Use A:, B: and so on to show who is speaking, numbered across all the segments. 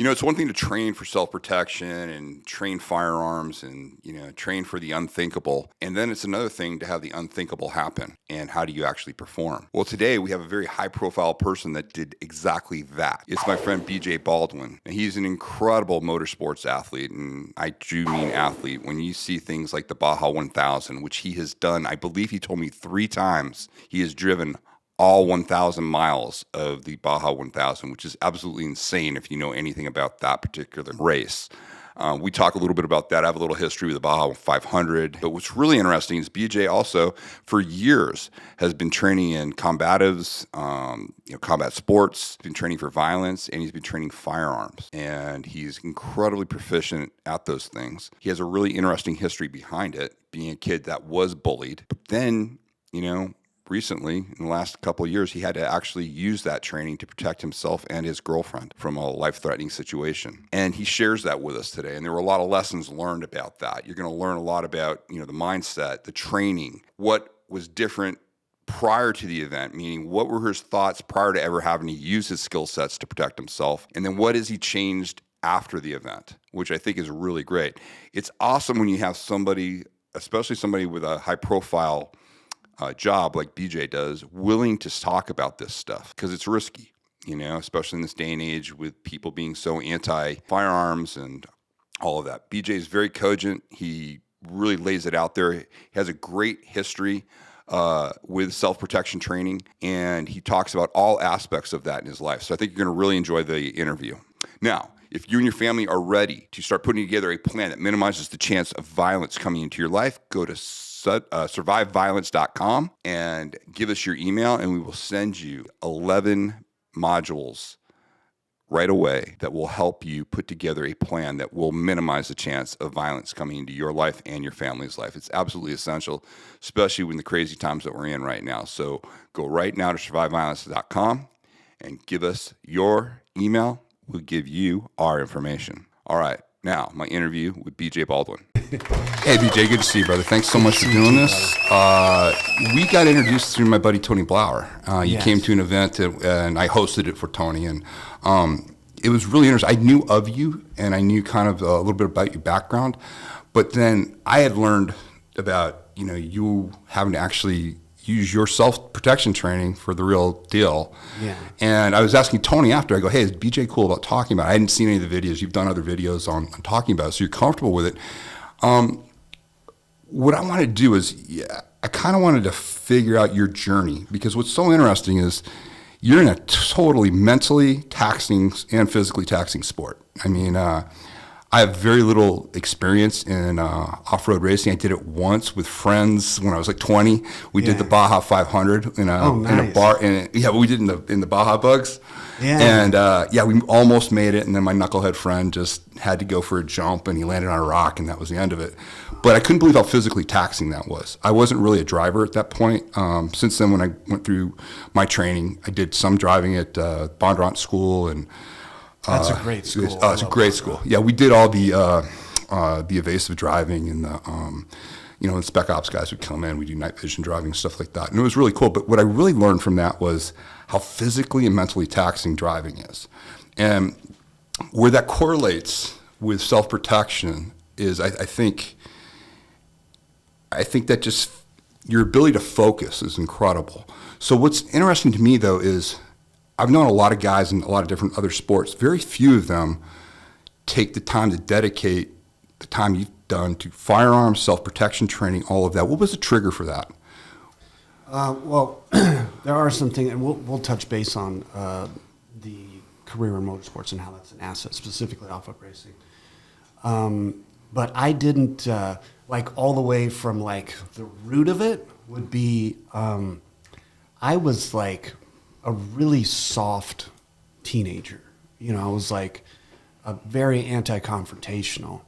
A: It's one thing to train for self-protection and train firearms and, train for the unthinkable. And then it's another thing to have the unthinkable happen. And how do you actually perform? Well, today we have a very high-profile person that did exactly that. It's my friend BJ Baldwin. And he's an incredible motorsports athlete. And I do mean athlete. When you see things like the Baja 1000, which he has done, I believe he told me 3 times he has driven all 1,000 miles of the Baja 1000, which is absolutely insane if you know anything about that particular race. We talk a little bit about that. I have a little history with the Baja 500. But what's really interesting is BJ also, for years, has been training in combatives, combat sports, been training for violence, and he's been training firearms. And he's incredibly proficient at those things. He has a really interesting history behind it, being a kid that was bullied. But then, recently, in the last couple of years, he had to actually use that training to protect himself and his girlfriend from a life-threatening situation. And he shares that with us today. And there were a lot of lessons learned about that. You're going to learn a lot about, the mindset, the training, what was different prior to the event, meaning what were his thoughts prior to ever having to use his skill sets to protect himself? And then what has he changed after the event, which I think is really great. It's awesome when you have somebody, especially somebody with a high-profile job like BJ does, willing to talk about this stuff because it's risky, especially in this day and age with people being so anti-firearms and all of that. BJ is very cogent. He really lays it out there. He has a great history with self-protection training, and he talks about all aspects of that in his life. So I think you're going to really enjoy the interview. Now, if you and your family are ready to start putting together a plan that minimizes the chance of violence coming into your life, go to surviveviolence.com and give us your email, and we will send you 11 modules right away that will help you put together a plan that will minimize the chance of violence coming into your life and your family's life. It's absolutely essential, especially in the crazy times that we're in right now. So go right now to surviveviolence.com and give us your email. We'll give you our information. All right. Now, my interview with BJ Baldwin. Hey, BJ, good to see you, brother. Thanks so much for doing this. We got introduced through my buddy Tony Blauer. You came to an event, and I hosted it for Tony, and it was really interesting. I knew of you, and I knew kind of a little bit about your background, but then I had learned about you having to actually use your self-protection training for the real deal. Yeah. And I was asking Tony after, I go, hey, is BJ cool about talking about it? I hadn't seen any of the videos. You've done other videos on talking about it, so you're comfortable with it. What I want to do is, I kind of wanted to figure out your journey, because what's so interesting is you're in a totally mentally taxing and physically taxing sport. I mean, I have very little experience in off-road racing. I did it once with friends when I was like 20. We did the Baja 500 in a bar. We did in the Baja Bugs. Yeah. And we almost made it. And then my knucklehead friend just had to go for a jump, and he landed on a rock, and that was the end of it. But I couldn't believe how physically taxing that was. I wasn't really a driver at that point. Since then, when I went through my training, I did some driving at Bondurant School, and
B: that's a great school.
A: It's a great school. Yeah, we did all the evasive driving, and the spec ops guys would come in. We do night vision driving, stuff like that, and it was really cool. But what I really learned from that was how physically and mentally taxing driving is, and where that correlates with self-protection is, I think that just your ability to focus is incredible. So what's interesting to me, though, is I've known a lot of guys in a lot of different other sports. Very few of them take the time to dedicate the time you've done to firearms, self-protection training, all of that. What was the trigger for that?
B: Well, there are some things, and we'll touch base on the career in motorsports and how that's an asset, specifically off-road racing. But I didn't, all the way from, the root of it would be, I was, a really soft teenager. I was a very anti-confrontational,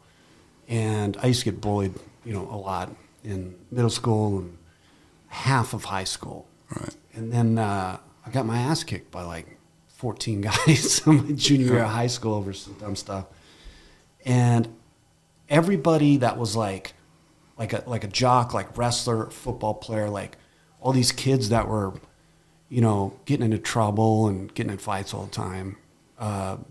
B: and I used to get bullied, a lot in middle school and half of high school. Right. And then I got my ass kicked by 14 guys in my junior year of high school over some dumb stuff. And everybody that was like a jock, wrestler, football player, all these kids that were getting into trouble and getting in fights all the time.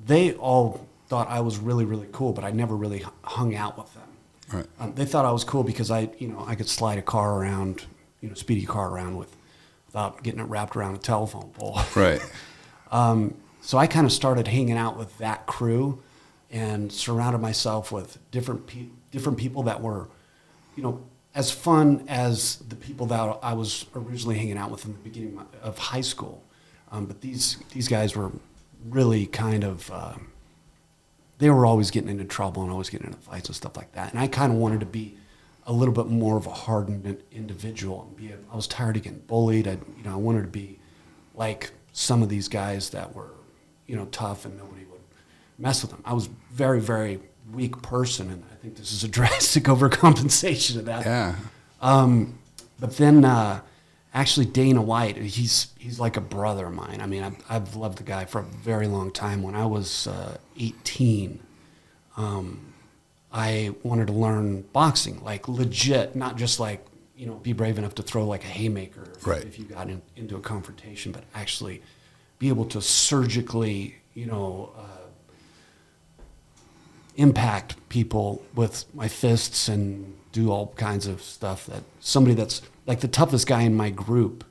B: They all thought I was really, really cool, but I never really hung out with them.
A: Right.
B: They thought I was cool because I could slide a car around, speedy car around without getting it wrapped around a telephone pole.
A: Right.
B: So I kind of started hanging out with that crew and surrounded myself with different people that were, as fun as the people that I was originally hanging out with in the beginning of high school. But these guys were really kind of, they were always getting into trouble and always getting into fights and stuff like that. And I kind of wanted to be a little bit more of a hardened individual. I was tired of getting bullied. I wanted to be like some of these guys that were, tough and nobody would mess with them. I was very, very weak person, and I think this is a drastic overcompensation of that.
A: Yeah.
B: But then actually Dana White, he's like a brother of mine. I mean, I've loved the guy for a very long time. When I was 18, I wanted to learn boxing, like legit, not just like, be brave enough to throw like a haymaker if you got into a confrontation, but actually be able to surgically, impact people with my fists and do all kinds of stuff that somebody that's like the toughest guy in my group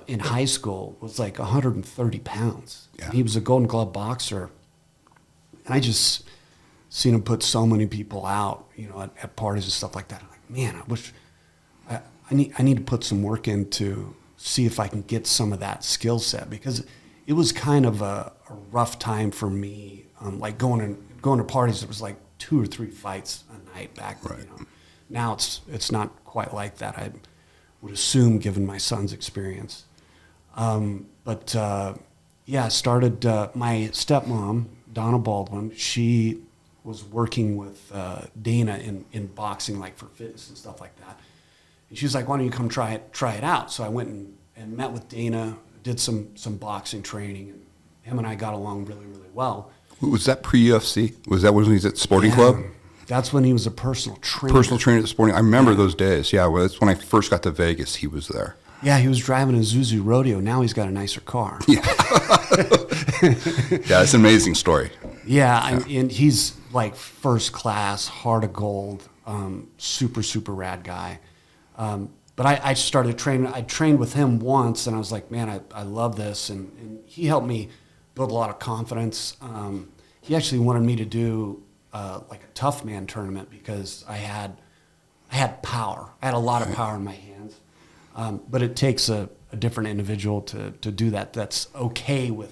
B: in high school was like 130 pounds.
A: Yeah.
B: He was a Golden Glove boxer. And I just seen him put so many people out, at parties and stuff like that. I'm like, man, I wish I need to put some work in to see if I can get some of that skill set, because it was kind of a rough time for me. Like going to parties, it was like 2 or 3 fights a night back then.
A: Right.
B: Now it's not quite like that, I would assume, given my son's experience. But I started, my stepmom, Donna Baldwin, she was working with Dana in boxing, like for fitness and stuff like that. And she was like, why don't you come try it out? So I went and met with Dana, did some boxing training, and him and I got along really, really well.
A: Was that pre-UFC? Was that when he was at Sporting Club?
B: That's when he was a personal trainer.
A: Personal trainer at Sporting. I remember those days. Yeah, well, that's when I first got to Vegas. He was there.
B: Yeah, he was driving a Zuzu Rodeo. Now he's got a nicer car.
A: Yeah, yeah, it's an amazing story.
B: Yeah, and he's like first class, heart of gold, super, super rad guy. But I started training. I trained with him once, and I was like, man, I love this. And he helped me build a lot of confidence. He actually wanted me to do like a tough man tournament because I had power. I had a lot of power in my hands. But it takes a different individual to do that. That's okay with,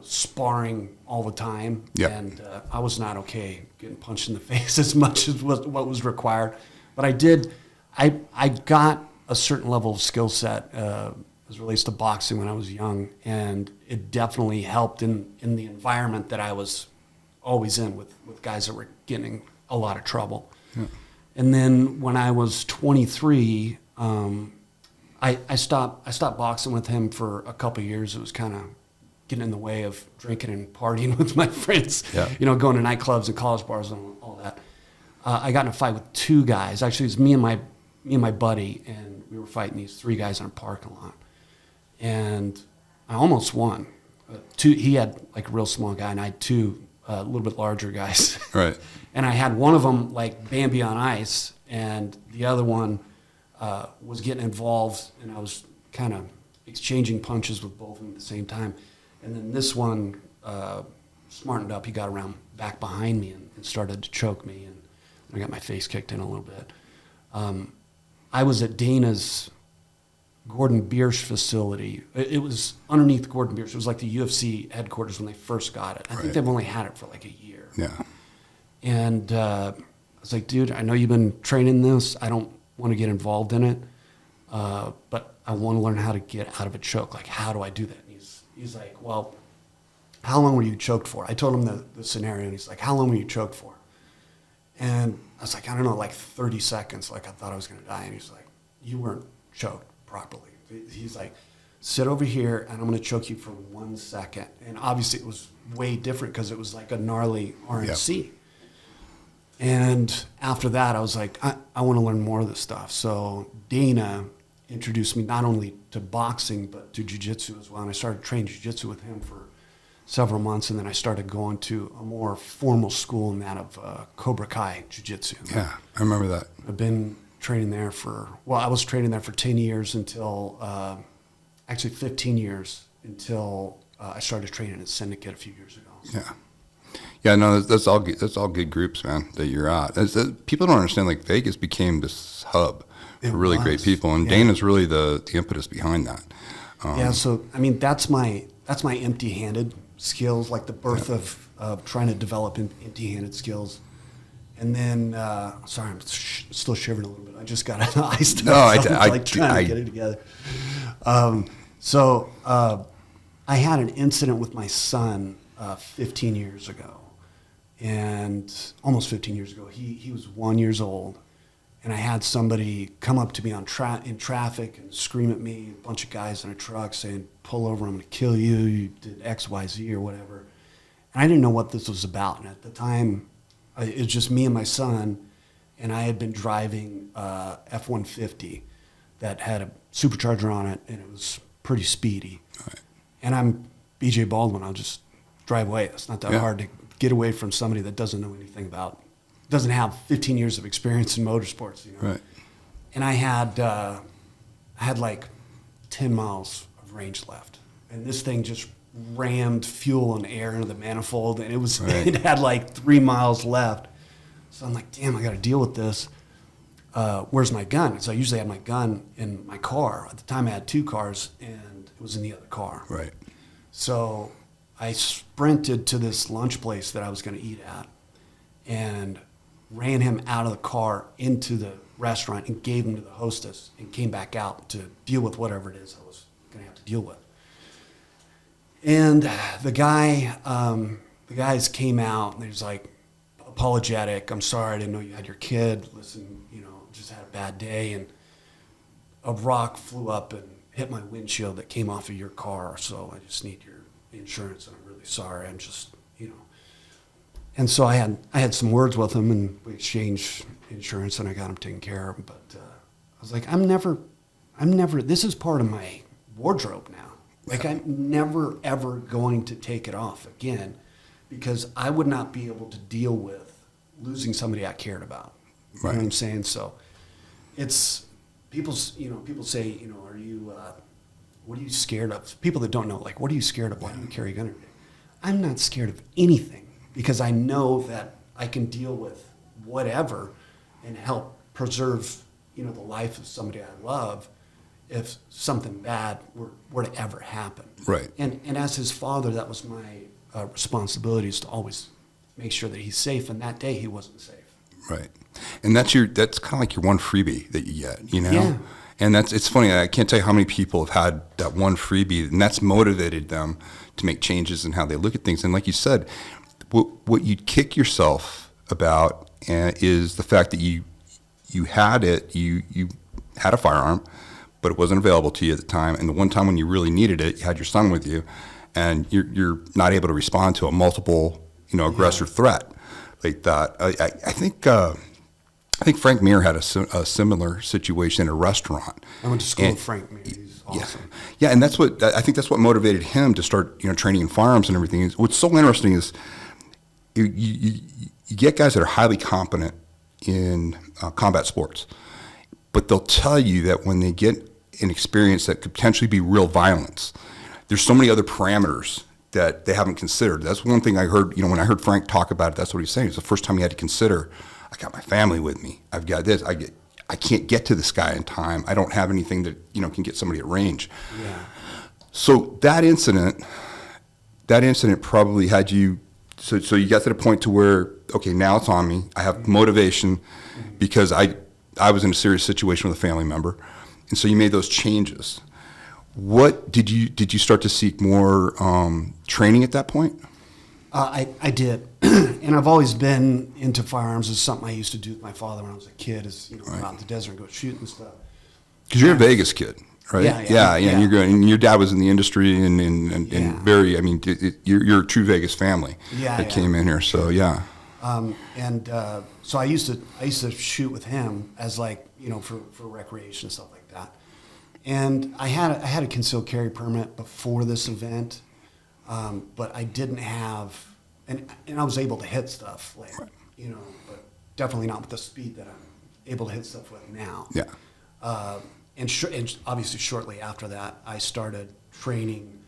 B: sparring all the time.
A: Yep.
B: And I was not okay getting punched in the face as much as what was required. But I got a certain level of skill set as relates to boxing when I was young, and it definitely helped in the environment that I was always in with guys that were getting a lot of trouble. Yeah. And then when I was 23, I stopped boxing with him for a couple of years. It was kind of getting in the way of drinking and partying with my friends, going to nightclubs and college bars and all that. I got in a fight with 2 guys. Actually, it was me and my buddy, and we were fighting these 3 guys in a parking lot. And I almost won. He had like a real small guy, and I had 2 a little bit larger guys.
A: Right.
B: And I had one of them like Bambi on ice, and the other one was getting involved, and I was kind of exchanging punches with both of them at the same time. And then this one smartened up. He got around back behind me and started to choke me, and I got my face kicked in a little bit. I was at Dana's Gordon Biersch facility. It was underneath Gordon Biersch. It was like the UFC headquarters when they first got it. I think they've only had it for like a year.
A: Yeah.
B: And I was like, dude, I know you've been training this. I don't want to get involved in it, but I want to learn how to get out of a choke. Like, how do I do that? And he's like, well, how long were you choked for? I told him the scenario, and he's like, how long were you choked for? And I was like, I don't know, like 30 seconds. Like, I thought I was going to die. And he's like, you weren't choked properly. He's like, sit over here, and I'm going to choke you for 1 second. And obviously it was way different because it was like a gnarly RNC. Yep. And after that, I was like, I want to learn more of this stuff. So Dana introduced me not only to boxing, but to jiu-jitsu as well. And I started training jiu-jitsu with him for several months, and then I started going to a more formal school in that of Cobra Kai Jiu-Jitsu.
A: Yeah, I remember that.
B: I've been training there I was training there for 10 years until, actually 15 years until I started training at Syndicate a few years ago.
A: Yeah. Yeah, no, that's all good. That's all good groups, man, that you're at. People don't understand, like, Vegas became this hub for really great people, and Dana's really the impetus behind that.
B: So, I mean, that's my empty-handed skills, like the birth of trying to develop empty-handed skills. And then, sorry, I'm still shivering a little bit. I just got an iced.
A: No,
B: trying to get it together. I had an incident with my son 15 years ago, and almost 15 years ago. He was 1 year old, and I had somebody come up to me in traffic and scream at me, a bunch of guys in a truck saying, "Pull over, I'm going to kill you, you did X, Y, Z," or whatever. And I didn't know what this was about. And at the time, it was just me and my son, and I had been driving F-150 that had a supercharger on it, and it was pretty speedy.
A: Right.
B: And I'm BJ Baldwin. I'll just drive away. It's not that hard to get away from somebody that doesn't know anything about, doesn't have 15 years of experience in motorsports. You know?
A: Right.
B: And I had like 10 miles of range left, and this thing just rammed fuel and air into the manifold, and it had like 3 miles left. So I'm like, damn, I got to deal with this. Where's my gun? So I usually had my gun in my car. At the time I had 2 cars, and it was in the other car.
A: Right.
B: So I sprinted to this lunch place that I was going to eat at and ran him out of the car into the restaurant and gave him to the hostess and came back out to deal with whatever it is I was going to have to deal with. And the guys came out, and he was like, apologetic. "I'm sorry, I didn't know you had your kid. Listen, just had a bad day, and a rock flew up and hit my windshield that came off of your car, so I just need your insurance, and I'm really sorry. I'm just, And so I had some words with him, and we exchanged insurance, and I got him taken care of. But I was like, I'm never, this is part of my wardrobe now. Like, I'm never, ever going to take it off again, because I would not be able to deal with losing somebody I cared about. You know what I'm saying? So it's, people say, are you, what are you scared of? People that don't know, like, what are you scared of? Why do you carry a gun every day? I'm not scared of anything, because I know that I can deal with whatever and help preserve, the life of somebody I love if something bad were to ever happen.
A: Right.
B: And as his father, that was my responsibility, is to always make sure that he's safe. And that day he wasn't safe.
A: Right. And that's kind of like your one freebie that you get,
B: Yeah.
A: And it's funny. I can't tell you how many people have had that one freebie, and that's motivated them to make changes in how they look at things. And like you said, what you kick yourself about is the fact that you had it, you had a firearm, but it wasn't available to you at the time. And the one time when you really needed it, you had your son with you, and you're not able to respond to a multiple, aggressor threat like that. I think Frank Mir had a similar situation in a restaurant.
B: I went to school with Frank Mir. He's awesome.
A: Yeah, and that's what motivated him to start, training in firearms and everything. What's so interesting is you get guys that are highly competent in combat sports, but they'll tell you that when they get an experience that could potentially be real violence, there's so many other parameters that they haven't considered. That's one thing I heard, when I heard Frank talk about it, that's what he's saying. It's the first time he had to consider, I got my family with me. I've got this. I can't get to this guy in time. I don't have anything that, can get somebody at range.
B: Yeah.
A: So that incident probably had you, so you got to the point to where, okay, now it's on me. I have motivation because I was in a serious situation with a family member. And so you made those changes. What did you start to seek more training at that point?
B: I did, and I've always been into firearms. It's something I used to do with my father when I was a kid. Go out in the desert and go shoot and stuff.
A: Because you're a Vegas kid, right?
B: Yeah.
A: And you're good. And your dad was in the industry and very. I mean, you're a true Vegas family that came in here. So yeah.
B: So I used to shoot with him as for recreation and stuff like that. And I had a concealed carry permit before this event, but I didn't have, and I was able to hit stuff, like, you know, but definitely not with the speed that I'm able to hit stuff with now.
A: Yeah.
B: And obviously shortly after that, I started training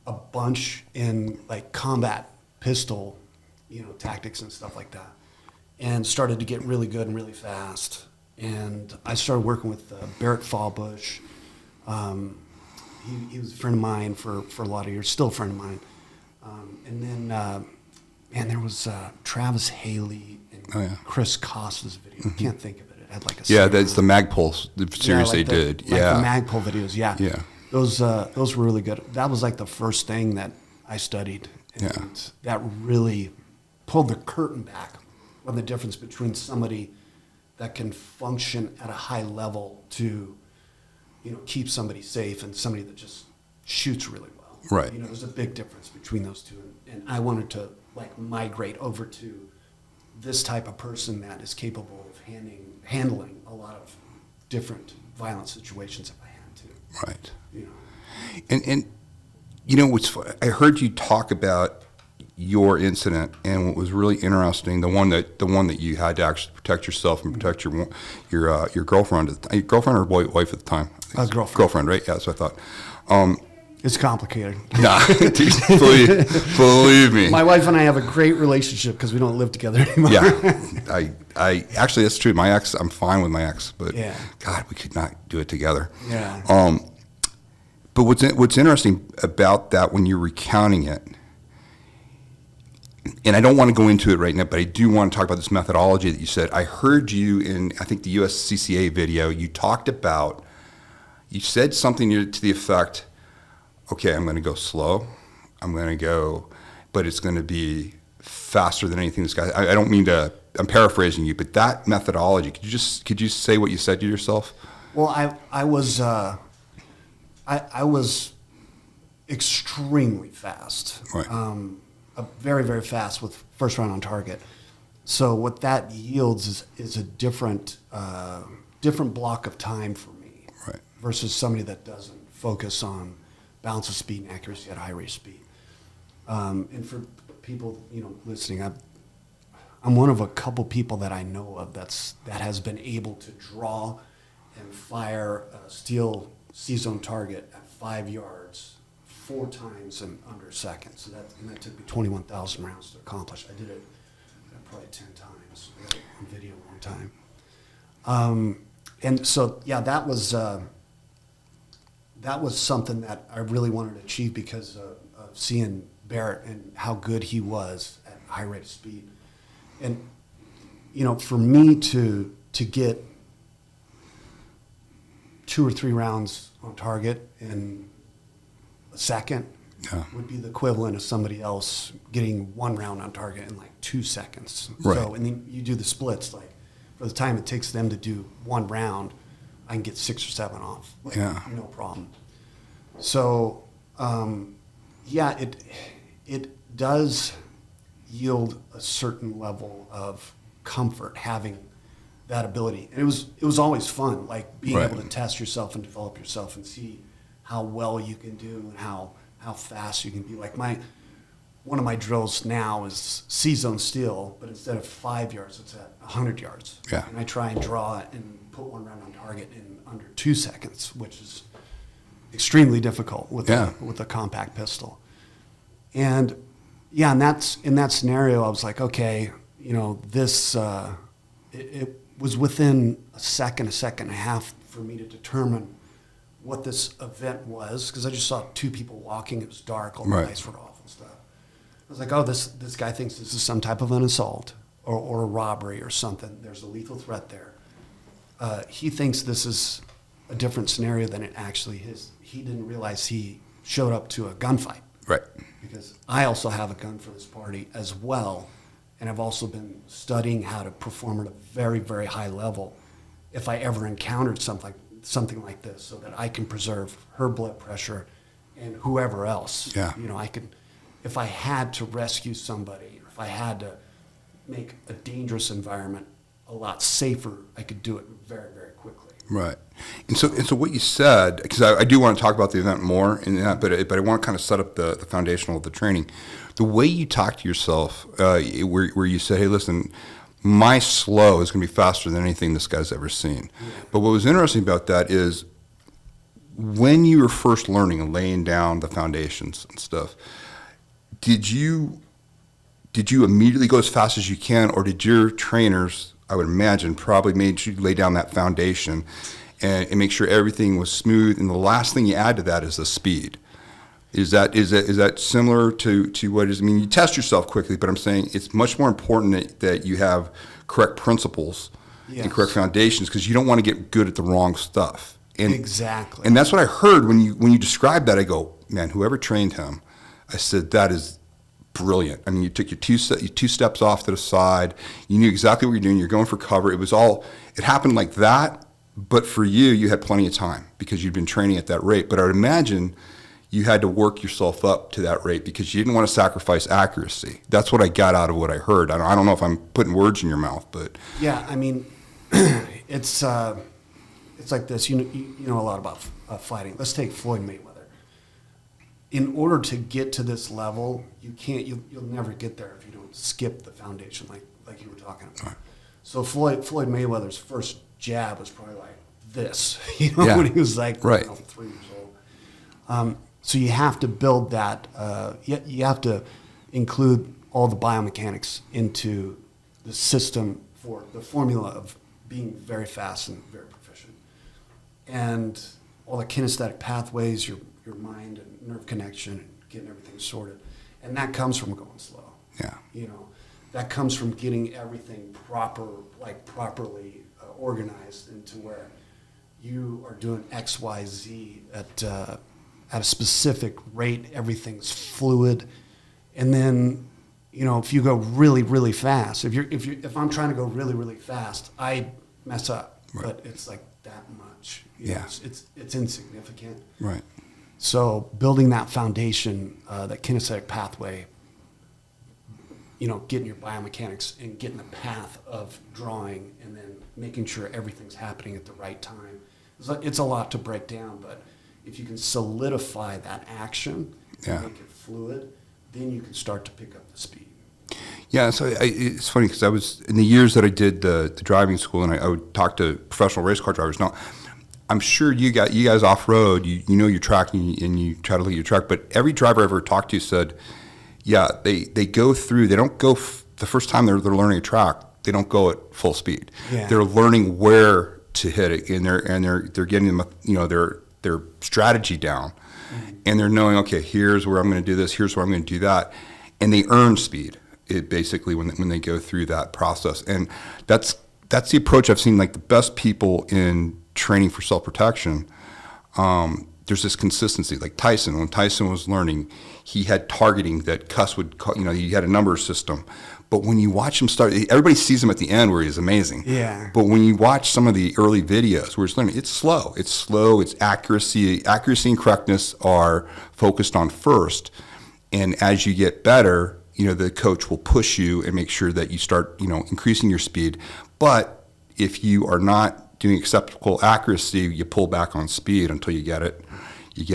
B: a bunch in like combat pistol, you know, tactics and stuff like that, and started to get really good and really fast. And I started working with Barrett Fallbush. He was a friend of mine for a lot of years, still a friend of mine. And then, man, there was Travis Haley and Chris Costa's video. I can't think of it. It had like a
A: that's the Magpul series they did.
B: Like the Magpul videos, yeah. Those were really good. That was like the first thing that I studied. And that really pulled the curtain back on the difference between somebody that can function at a high level to, you know, keep somebody safe and somebody that just shoots really well.
A: Right.
B: You know, there's a big difference between those two. And I wanted to like migrate over to this type of person that is capable of handling a lot of different violent situations if I had to.
A: Right.
B: You know.
A: And you know what's I heard you talk about your incident, and what was really interesting, the one that you had to actually protect yourself and protect your girlfriend, your girlfriend or wife at the time? Girlfriend, right? Yeah, that's what I thought.
B: It's complicated.
A: Nah, dude, believe me.
B: My wife and I have a great relationship because we don't live together anymore.
A: Yeah, I actually, that's true. My ex, I'm fine with my ex, but God, we could not do it together.
B: Yeah.
A: But what's interesting about that when you're recounting it, and I don't want to go into it right now, but I do want to talk about this methodology that you said. I heard you in, I think, the USCCA video. You said something to the effect, okay, I'm going to go slow. I'm going to go, but it's going to be faster than anything this guy. I don't mean to, I'm paraphrasing you, but that methodology, could you say what you said to yourself?
B: Well, I was extremely fast.
A: Right.
B: Very, very fast with first round on target. So what that yields is a different block of time for me,
A: right,
B: versus somebody that doesn't focus on balance of speed and accuracy at high rate speed. And for people, you know, listening, I'm one of a couple people that I know of that has been able to draw and fire a steel C-zone target at 5 yards 4 times in under a second. So that took me 21,000 rounds to accomplish. I did it probably 10 times. I got it on video one time. And so, yeah, that was something that I really wanted to achieve because of seeing Barrett and how good he was at high rate of speed. And, you know, for me to get 2 or 3 rounds on target in a second would be the equivalent of somebody else getting 1 round on target in like 2 seconds.
A: Right.
B: So, and then you do the splits, like for the time it takes them to do 1 round, I can get 6 or 7 off. Like, no problem. So, yeah, it does yield a certain level of comfort having that ability. And it was always fun, like being able to test yourself and develop yourself and see how well you can do and how fast you can be. Like one of my drills now is C-zone steel, but instead of 5 yards, it's at 100 yards.
A: Yeah.
B: And I try and draw it and put 1 round on target in under 2 seconds, which is extremely difficult with a compact pistol. And yeah, and in that scenario, I was like, okay, you know, this it was within a second and a half for me to determine what this event was, because I just saw 2 people walking. It was dark, all the lights were off and stuff. I was like, oh, this guy thinks this is some type of an assault or a robbery or something. There's a lethal threat there. He thinks this is a different scenario than it actually is. He didn't realize he showed up to a gunfight. Right. Because I also have a gun for this party as well, and I've also been studying how to perform at a very, very high level if I ever encountered something like this, so that I can preserve her blood pressure and whoever else.
A: Yeah.
B: You know, if I had to rescue somebody, if I had to make a dangerous environment a lot safer, I could do it very, very quickly.
A: Right. And so what you said, because I do want to talk about the event more, but I want to kind of set up the foundational of the training. The way you talk to yourself, where you say, hey, listen, my slow is going to be faster than anything this guy's ever seen. Yeah. But what was interesting about that is when you were first learning and laying down the foundations and stuff, did you immediately go as fast as you can, or did your trainers, I would imagine, probably made you lay down that foundation and make sure everything was smooth, and the last thing you add to that is the speed? Is that similar to what is? I mean, you test yourself quickly, but I'm saying it's much more important that you have correct principles and correct foundations, because you don't want to get good at the wrong stuff. And,
B: exactly.
A: And that's what I heard when you described that. I go, man, whoever trained him, I said, that is brilliant. I mean, you took your two steps off to the side. You knew exactly what you're doing. You're going for cover. It happened like that. But for you had plenty of time because you'd been training at that rate. But I would imagine you had to work yourself up to that rate because you didn't want to sacrifice accuracy. That's what I got out of what I heard. I don't know if I'm putting words in your mouth, but
B: yeah, I mean, it's like this. You know a lot about fighting. Let's take Floyd Mayweather. In order to get to this level, you'll never get there if you don't skip the foundation, like you were talking about. Right. So Floyd Mayweather's first jab was probably like this, when he was like 3 years old. So you have to build that. You have to include all the biomechanics into the system for the formula of being very fast and very proficient, and all the kinesthetic pathways, your mind and nerve connection, and getting everything sorted, and that comes from going slow.
A: Yeah,
B: that comes from getting everything properly organized into where you are doing X, Y, Z at a specific rate. Everything's fluid, and then if you go really, really fast, if I'm trying to go really, really fast, I mess up. Right. But it's like that much. It's insignificant.
A: Right.
B: So building that foundation, that kinesthetic pathway, getting your biomechanics and getting the path of drawing, and then making sure everything's happening at the right time. It's a lot to break down, but if you can solidify that action and make it fluid, then you can start to pick up the speed.
A: Yeah, so it's funny because I was, in the years that I did the driving school, and I would talk to professional race car drivers. Now, I'm sure you guys off-road, you know your track and you try to lead your track, but every driver I ever talked to said, they go through, they don't go, the first time they're learning a track, they don't go at full speed. Yeah. They're learning where to hit it, and they're getting their strategy down, and they're knowing, okay, here's where I'm going to do this, here's where I'm going to do that, and they earn speed. Basically when they go through that process, and that's the approach I've seen. Like the best people in training for self-protection, there's this consistency. Like Tyson, when Tyson was learning, he had targeting that Cuss would, he had a number system. But when you watch him start, everybody sees him at the end where he's amazing.
B: Yeah.
A: But when you watch some of the early videos where he's learning, it's slow. It's accuracy and correctness are focused on first. And as you get better, the coach will push you and make sure that you start, increasing your speed. But if you are not doing acceptable accuracy, you pull back on speed until you get it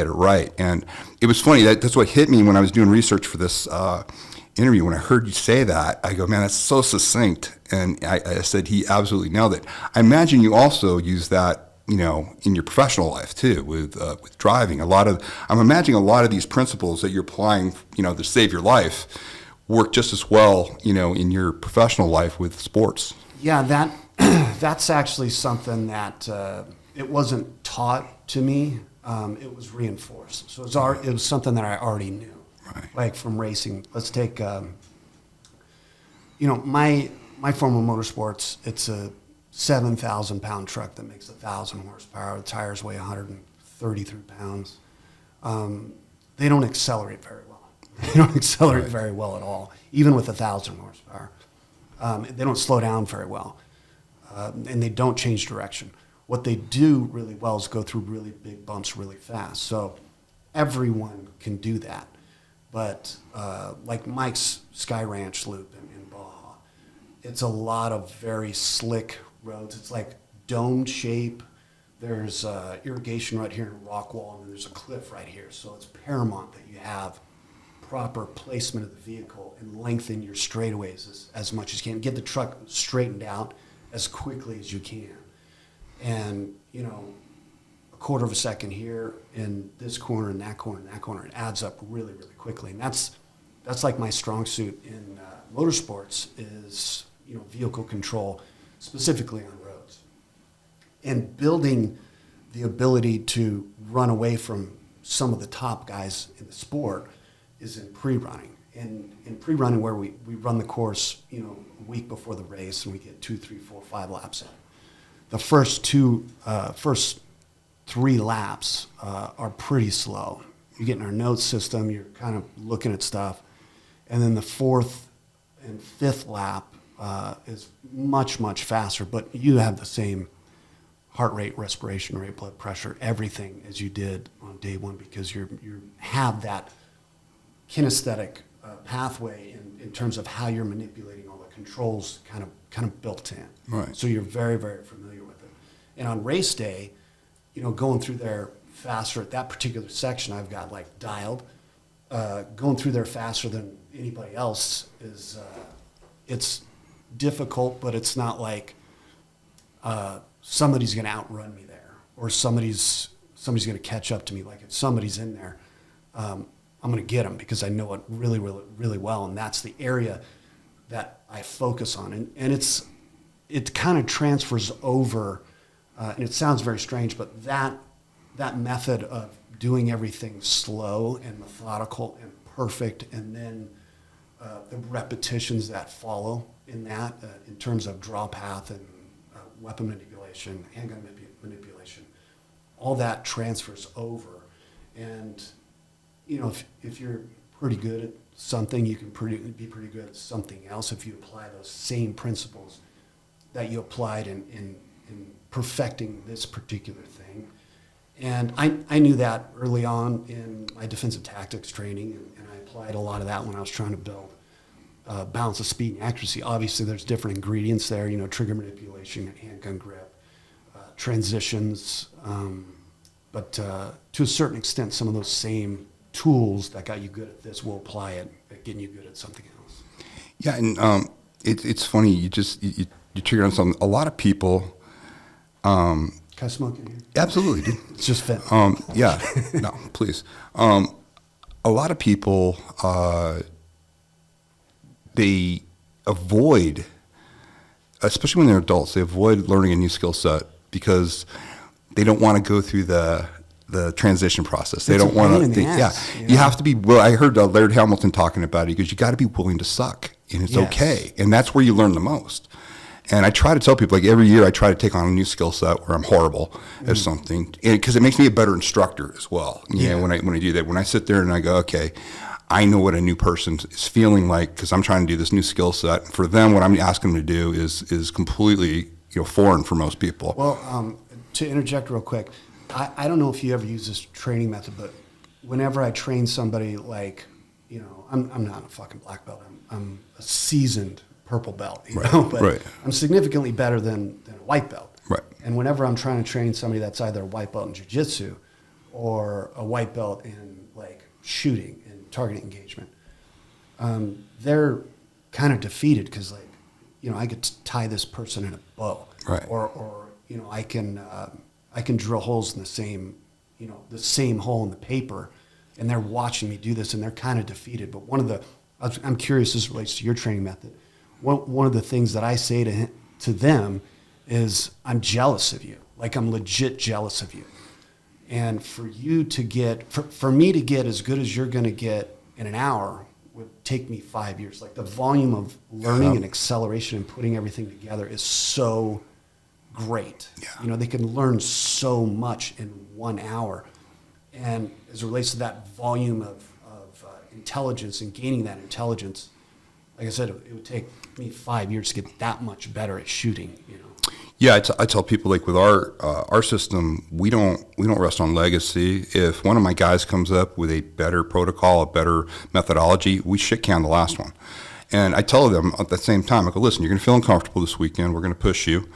A: right. And it was funny, that's what hit me when I was doing research for this interview. When I heard you say that, I go, man, that's so succinct. And I said, he absolutely nailed it. I imagine you also use that, in your professional life too, with driving. I'm imagining a lot of these principles that you're applying, to save your life, work just as well, in your professional life with sports.
B: Yeah, that's actually something that it wasn't taught to me. It was reinforced. So it was something that I already knew, right. Like from racing. Let's take, my form of motorsports. It's a 7,000-pound truck that makes 1,000 horsepower. The tires weigh 133 pounds. They don't accelerate very well. They don't accelerate very well at all, even with 1,000 horsepower. They don't slow down very well, and they don't change direction. What they do really well is go through really big bumps really fast. So everyone can do that. But like Mike's Sky Ranch loop in Baja, it's a lot of very slick roads. It's like domed shape, there's irrigation right here in a rock wall, and there's a cliff right here. So it's paramount that you have proper placement of the vehicle and lengthen your straightaways as much as you can. Get the truck straightened out as quickly as you can. And, you know, a quarter of a second here in this corner and that corner and that corner, it adds up really, really quickly. And that's like my strong suit in motorsports is, you know, vehicle control, specifically on roads. And building the ability to run away from some of the top guys in the sport is in pre-running. And in pre-running, where we run the course, you know, a week before the race, and we get 2, 3, 4, 5 laps in. The first 3 laps are pretty slow. You get in our notes system, you're kind of looking at stuff. And then the 4th and 5th lap is much, much faster, but you have the same heart rate, respiration rate, blood pressure, everything as you did on day one, because you have that kinesthetic pathway in terms of how you're manipulating all the controls kind of built in.
A: Right.
B: So you're very, very familiar with it. And on race day, you know, going through there faster at that particular section, I've got like dialed. Going through there faster than anybody else is, it's difficult, but it's not like somebody's going to outrun me there, or somebody's going to catch up to me. Like if somebody's in there, I'm going to get them because I know it really, really, really well, and that's the area that I focus on. And it kind of transfers over, and it sounds very strange, but that method of doing everything slow and methodical and perfect, and then the repetitions that follow in that, in terms of draw path and weapon manipulation, handgun manipulation, all that transfers over. And, you know, if you're pretty good at something, you can be pretty good at something else if you apply those same principles that you applied in perfecting this particular thing. And I knew that early on in my defensive tactics training, and I applied a lot of that when I was trying to build balance of speed and accuracy. Obviously, there's different ingredients there, you know, trigger manipulation, handgun grip, transitions, but to a certain extent, some of those same tools that got you good at this will apply it at getting you good at something else.
A: Yeah, and it's funny, you triggered on something. A lot of people...
B: Can I smoke in here?
A: Absolutely, dude.
B: It's just fit.
A: Yeah, no, please. A lot of people, they avoid, especially when they're adults, they avoid learning a new skill set because they don't want to go through the transition process. They don't want to. Yeah, you have to be. Well, I heard Laird Hamilton talking about it. He goes, "You got to be willing to suck, and it's okay." And that's where you learn the most. And I try to tell people, like every year, I try to take on a new skill set where I'm horrible at something, because it makes me a better instructor as well. You know, when I do that, when I sit there and I go, okay, I know what a new person is feeling like because I'm trying to do this new skill set. For them, what I'm asking them to do is completely foreign for most people.
B: Well, to interject real quick, I don't know if you ever use this training method, but whenever I train somebody, like, I'm not a fucking black belt. I'm a seasoned purple belt, but I'm significantly better than a white belt.
A: Right.
B: And whenever I'm trying to train somebody that's either a white belt in jiu-jitsu or a white belt in like shooting and target engagement, they're kind of defeated because, like, I could tie this person in a bow,
A: right? Or
B: I can drill holes in the same hole in the paper, and they're watching me do this, and they're kind of defeated. But I'm curious, this relates to your training method. One of the things that I say to them is, I'm jealous of you. Like, I'm legit jealous of you. And for you to get, for me to get as good as you're going to get in an hour would take me 5 years. Like, the volume of learning and acceleration and putting everything together is so great. Yeah. They can learn so much in 1 hour. And as it relates to that volume of intelligence and gaining that intelligence, like I said, it would take me 5 years to get that much better at shooting.
A: Yeah, I tell people, like, with our system, we don't rest on legacy. If one of my guys comes up with a better protocol, a better methodology, we shit can the last one. And I tell them at the same time, I go, listen, you're going to feel uncomfortable this weekend. We're going to push you.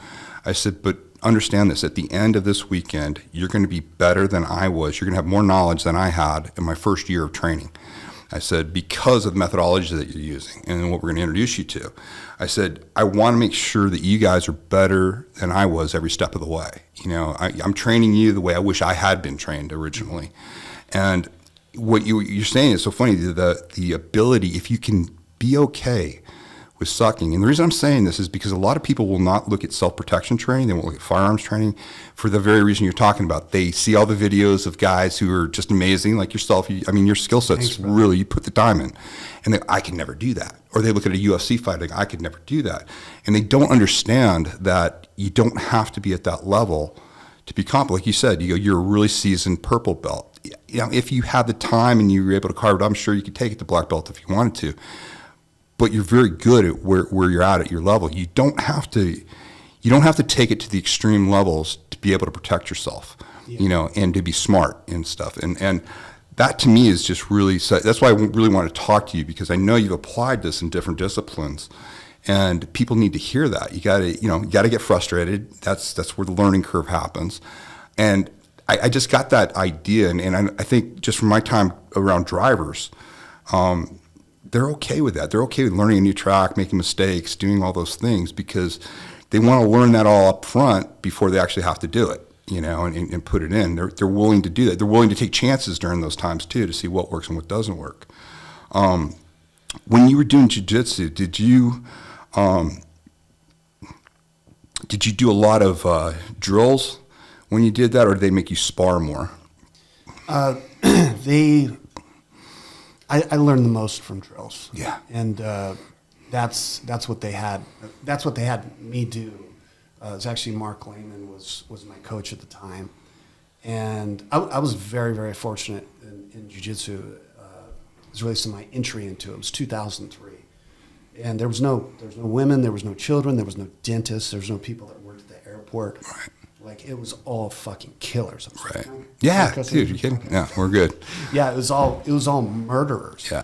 A: I said, but understand this. At the end of this weekend, you're going to be better than I was. You're going to have more knowledge than I had in my first year of training. I said, because of the methodology that you're using and what we're going to introduce you to. I said, I want to make sure that you guys are better than I was every step of the way. You know, I'm training you the way I wish I had been trained originally. And what you're saying is so funny, the ability, if you can be okay with sucking. And the reason I'm saying this is because a lot of people will not look at self-protection training. They won't look at firearms training for the very reason you're talking about. They see all the videos of guys who are just amazing, like yourself. Your skill set's really, you put the time in. And I could never do that. Or they look at a UFC fight, like, I could never do that. And they don't understand that you don't have to be at that level to be competent. Like you said, you're a really seasoned purple belt. You know, if you had the time and you were able to carve it, I'm sure you could take it to black belt if you wanted to. But you're very good at where you're at your level. You don't have to take it to the extreme levels to be able to protect yourself, you know, and to be smart and stuff. And that to me is just really, that's why I really want to talk to you, because I know you've applied this in different disciplines, and people need to hear that. You got to get frustrated. That's where the learning curve happens. And I just got that idea, and I think just from my time around drivers, they're okay with that. They're okay with learning a new track, making mistakes, doing all those things, because they want to learn that all up front before they actually have to do it, you know, and put it in. They're willing to do that. They're willing to take chances during those times too, to see what works and what doesn't work. When you were doing jiu-jitsu, did you do a lot of drills when you did that, or did they make you spar more?
B: I learned the most from drills.
A: Yeah.
B: And that's what they had. That's what they had me do. It was actually Mark Lehman was my coach at the time. And I was very, very fortunate in jiu-jitsu. It was really my entry into it. It was 2003. And there was no women, there was no children, there was no dentists, there was no people that worked at the airport.
A: Right.
B: Like, it was all fucking killers.
A: Right. Yeah, dude, you kidding? Yeah, we're good.
B: Yeah, it was all murderers.
A: Yeah.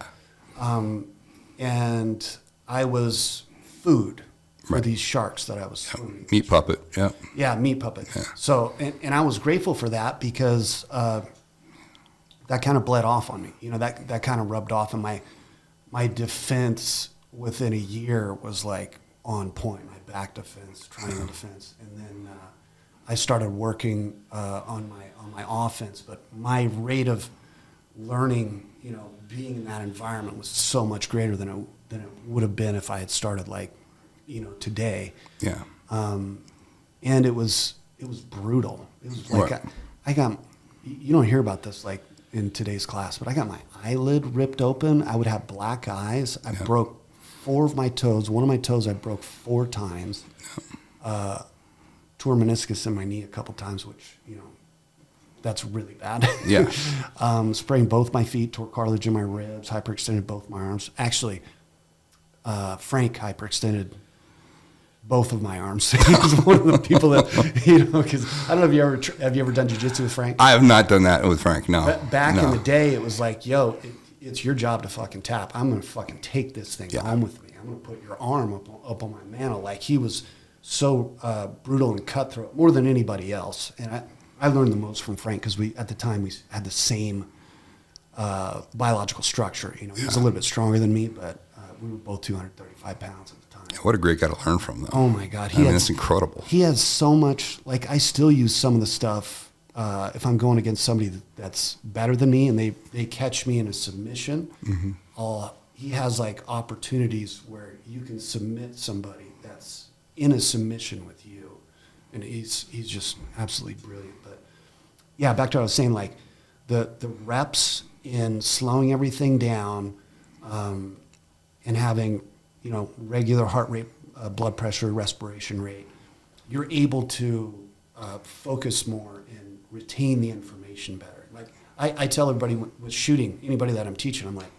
B: And I was food for
A: Right.
B: these sharks that I was swimming.
A: Meat puppet, yeah.
B: Yeah, meat puppet.
A: Yeah.
B: So, and I was grateful for that, because that kind of bled off on me. You know, that kind of rubbed off, and my defense within a year was like on point. My back defense, triangle defense, and then I started working on my offense. But my rate of learning, you know, being in that environment was so much greater than it would have been if I had started, like, you know, today.
A: Yeah.
B: And it was brutal. It was like
A: Right.
B: I got, you don't hear about this like in today's class, but I got my eyelid ripped open. I would have black eyes. I broke 4 of my toes. One of my toes I broke 4 times. Tore meniscus in my knee a couple times, which, you know, that's really bad.
A: Yeah.
B: Sprained both my feet, tore cartilage in my ribs, hyperextended both my arms. Actually, Frank hyperextended both of my arms. He was one of the people that, you know, because I don't know if have you ever done jiu-jitsu with Frank?
A: I have not done that with Frank, no.
B: Back
A: No.
B: in the day, it was like, yo, it's your job to fucking tap. I'm going to fucking take this thing home with me. I'm going to put your arm up on my mantle. Like, he was so brutal and cutthroat, more than anybody else. And I learned the most from Frank, because at the time we had the same biological structure. You know, he was a little bit stronger than me, but we were both 235 pounds at the time.
A: What a great guy to learn from, though.
B: Oh my God,
A: it's incredible.
B: He has so much. Like, I still use some of the stuff if I'm going against somebody that's better than me, and they catch me in a submission. Mm-hmm. He has like opportunities where you can submit somebody that's in a submission with you, and he's just absolutely brilliant. But yeah, back to what I was saying, like the reps in slowing everything down, and having, you know, regular heart rate, blood pressure, respiration rate, you're able to focus more and retain the information better. Like I tell everybody with shooting, anybody that I'm teaching, I'm like,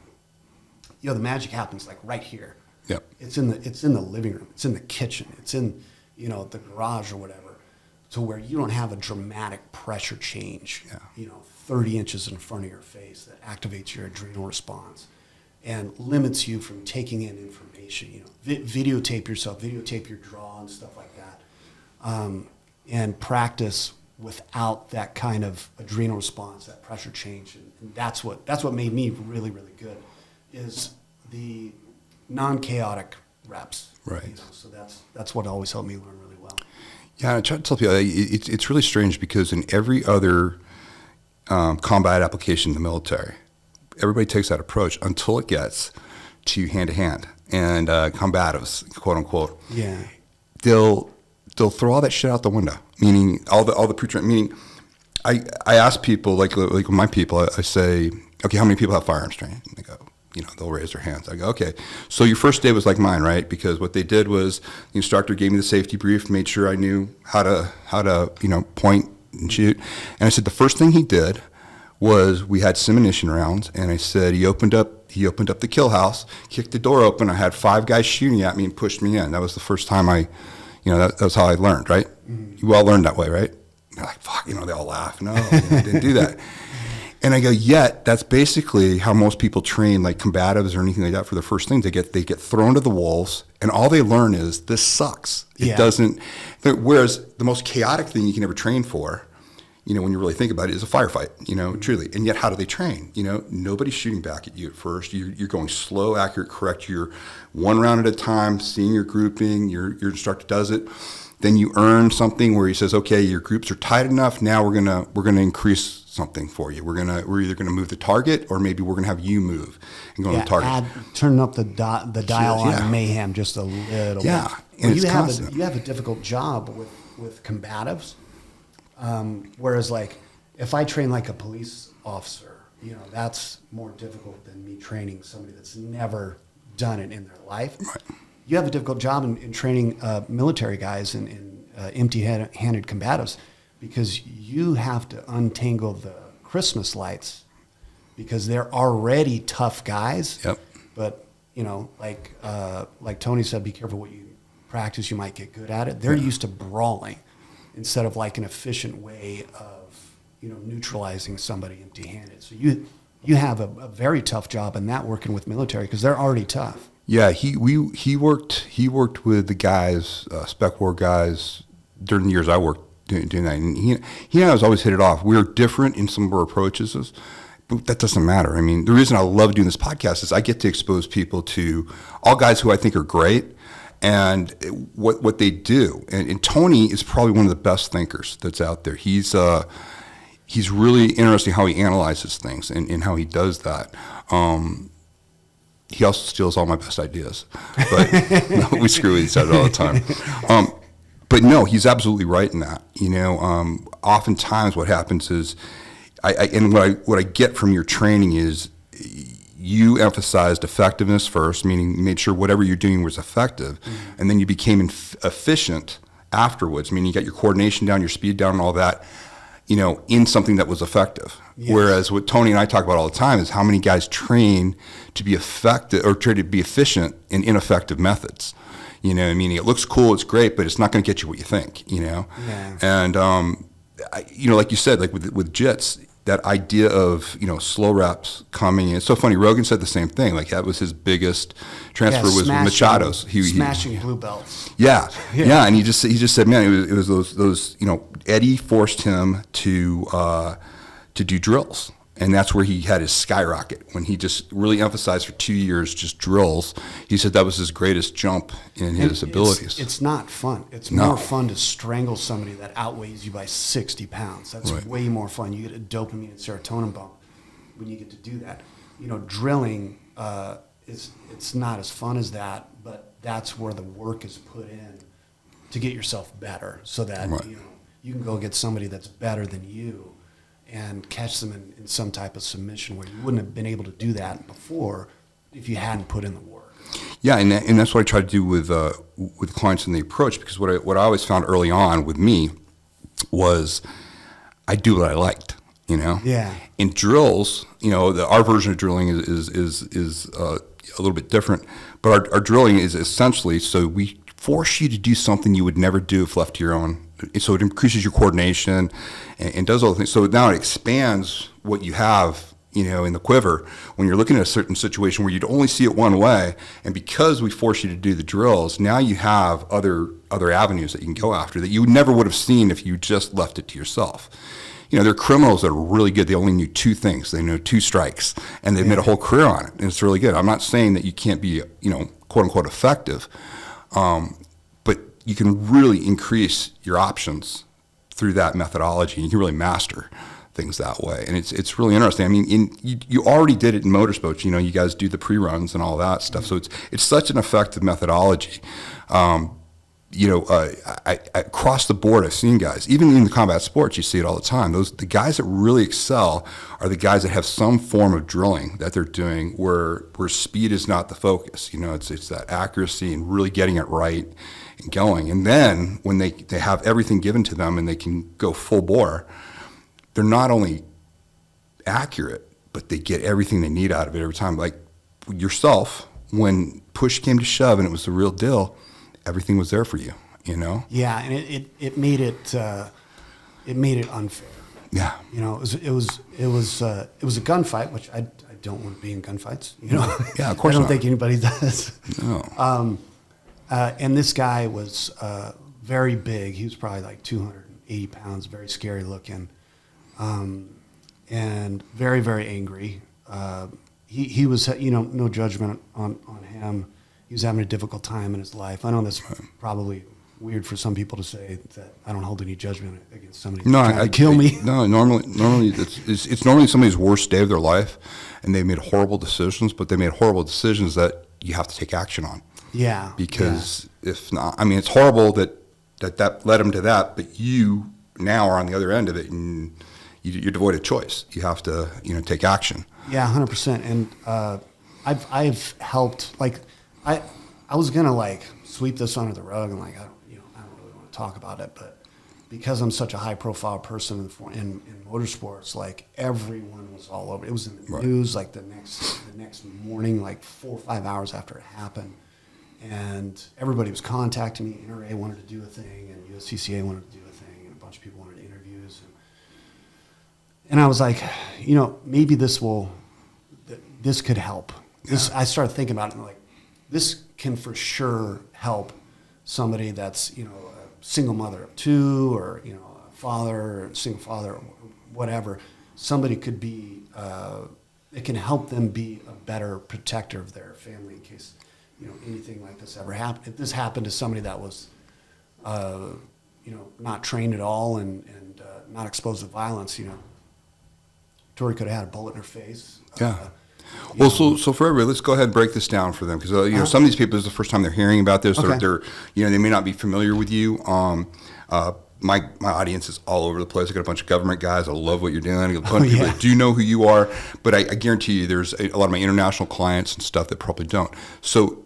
B: the magic happens like right here.
A: Yep.
B: It's in the living room. It's in the kitchen. It's in, you know, the garage or whatever, to where you don't have a dramatic pressure change, 30 inches in front of your face that activates your adrenal response and limits you from taking in information. You know, videotape yourself, videotape your draw and stuff like that. and practice without that kind of adrenal response, that pressure change. And that's what made me really, really good, is the non-chaotic reps.
A: Right.
B: You know, so that's what always helped me learn really well.
A: Yeah, I try to tell people it's really strange because in every other combat application in the military, everybody takes that approach until it gets to hand-to-hand and combatives, quote unquote.
B: Yeah.
A: They'll throw all that shit out the window. Meaning all the pre-training. Meaning, I ask people like my people, I say, okay, how many people have firearms training? And they go, they'll raise their hands. I go, okay, so your first day was like mine, right? Because what they did was the instructor gave me the safety brief, made sure I knew how to point and shoot. And I said the first thing he did was we had simunition rounds, and I said he opened up the kill house, kicked the door open. I had 5 guys shooting at me and pushed me in. That was the first time that was how I learned, right? Mm-hmm. You all learned that way, right? They're like, fuck, they all laugh. No, I didn't do that. And I go, yet that's basically how most people train, like combatives or anything like that, for the first things. They get thrown to the wolves, and all they learn is this sucks. It doesn't. Whereas the most chaotic thing you can ever train for, when you really think about it, is a firefight. Truly. And yet, how do they train? Nobody's shooting back at you at first. You're going slow, accurate, correct. You're one round at a time, seeing your grouping. Your instructor does it. Then you earn something where he says, okay, your groups are tight enough. Now we're gonna increase something for you. We're either gonna move the target, or maybe we're gonna have you move and go on the target.
B: Turn up the dial on mayhem just a little bit.
A: Yeah, and it's constant.
B: You have a difficult job with combatives. Whereas, like, if I train like a police officer, that's more difficult than me training somebody that's never done it in their life.
A: Right.
B: You have a difficult job in training military guys and empty-handed combatives, because you have to untangle the Christmas lights, because they're already tough guys.
A: Yep.
B: But, like Tony said, be careful what you practice. You might get good at it. They're used to brawling instead of like an efficient way of, neutralizing somebody empty-handed. So you have a very tough job in that, working with military, because they're already tough.
A: Yeah, he worked with the guys, spec war guys, during the years I worked doing that. And he and I always hit it off. We're different in some of our approaches, but that doesn't matter. I mean, the reason I love doing this podcast is I get to expose people to all guys who I think are great and what they do. And Tony is probably one of the best thinkers that's out there. He's really interesting how he analyzes things and how he does that. He also steals all my best ideas, but we screw with each other all the time. But no, he's absolutely right in that. Oftentimes what happens is, what I get from your training is you emphasized effectiveness first, meaning you made sure whatever you're doing was effective, and then you became efficient afterwards, meaning you got your coordination down, your speed down, and all that, in something that was effective. Yes. Whereas what Tony and I talk about all the time is how many guys train to be effective or try to be efficient in ineffective methods. Meaning it looks cool, it's great, but it's not going to get you what you think.
B: Yeah.
A: And like you said, like with JITs, that idea of slow reps coming in. It's so funny. Rogan said the same thing. Like that was his biggest transfer was with Machado's.
B: Smashing blue belts.
A: Yeah. And he just said, man, it was those Eddie forced him to do drills. And that's where he had his skyrocket, when he just really emphasized for 2 years just drills. He said that was his greatest jump in his abilities.
B: It's not fun. It's more fun to strangle somebody that outweighs you by 60 pounds. That's way more fun. You get a dopamine and serotonin bump when you get to do that. Drilling, it's not as fun as that, but that's where the work is put in to get yourself better, so that you can go get somebody that's better than you and catch them in some type of submission, where you wouldn't have been able to do that before if you hadn't put in the work.
A: Yeah, and that's what I try to do with clients in the approach, because what I always found early on with me was I do what I liked,
B: Yeah.
A: In drills, our version of drilling is a little bit different, but our drilling is essentially, so we force you to do something you would never do if left to your own. So it increases your coordination and does all the things. So now it expands what you have in the quiver when you're looking at a certain situation where you'd only see it one way. And because we force you to do the drills, now you have other avenues that you can go after that you never would have seen if you just left it to yourself. There are criminals that are really good. They only knew two things. They know two strikes, and they've made a whole career on it. And it's really good. I'm not saying that you can't be, quote unquote effective, but you can really increase your options through that methodology. You can really master things that way, and it's really interesting. I mean, you already did it in motorsports. You guys do the pre-runs and all that stuff. So it's such an effective methodology. Across the board, I've seen guys, even in the combat sports, you see it all the time. The guys that really excel are the guys that have some form of drilling that they're doing where speed is not the focus. It's that accuracy and really getting it right and going. And then when they have everything given to them and they can go full bore, they're not only accurate, but they get everything they need out of it every time. Like yourself, when push came to shove and it was the real deal, everything was there for you,
B: Yeah, and it made it unfair.
A: Yeah.
B: It was a gunfight, which I don't want to be in gunfights.
A: Yeah, of course
B: I don't
A: not.
B: think anybody does.
A: No.
B: And this guy was very big. He was probably like 280 pounds, very scary looking, and very, very angry. He was, no judgment on him. He was having a difficult time in his life. I know that's probably weird for some people to say that I don't hold any judgment against somebody trying to kill me.
A: No, normally it's normally somebody's worst day of their life, and they made horrible decisions, but they made horrible decisions that you have to take action on.
B: Yeah.
A: Because if not, I mean, it's horrible that led them to that, but you now are on the other end of it, and you're devoid of choice. You have to, take action.
B: Yeah, 100%. And I've helped. Like, I was gonna sweep this under the rug and I don't really want to talk about it, but because I'm such a high profile person in motorsports, everyone was all over. It was in the news the next morning, 4 or 5 hours after it happened. And everybody was contacting me. NRA wanted to do a thing, and USCCA wanted to do a thing, and a bunch of people wanted interviews. And I was like, maybe this could help.
A: Yeah.
B: I started thinking about it, and this can for sure help somebody that's, a single mother of two, or, a father, or a single father, or whatever. Somebody could be, it can help them be a better protector of their family in case, anything like this ever happened. If this happened to somebody that was, not trained at all and not exposed to violence, Tori could have had a bullet in her face.
A: Yeah. Well, so for everybody, let's go ahead and break this down for them, because some of these people, this is the first time they're hearing about this.
B: Okay.
A: They're they may not be familiar with you. My audience is all over the place. I got a bunch of government guys. I love what you're doing. I got a bunch of people that do know who you are, but I guarantee you, there's a lot of my international clients and stuff that probably don't. So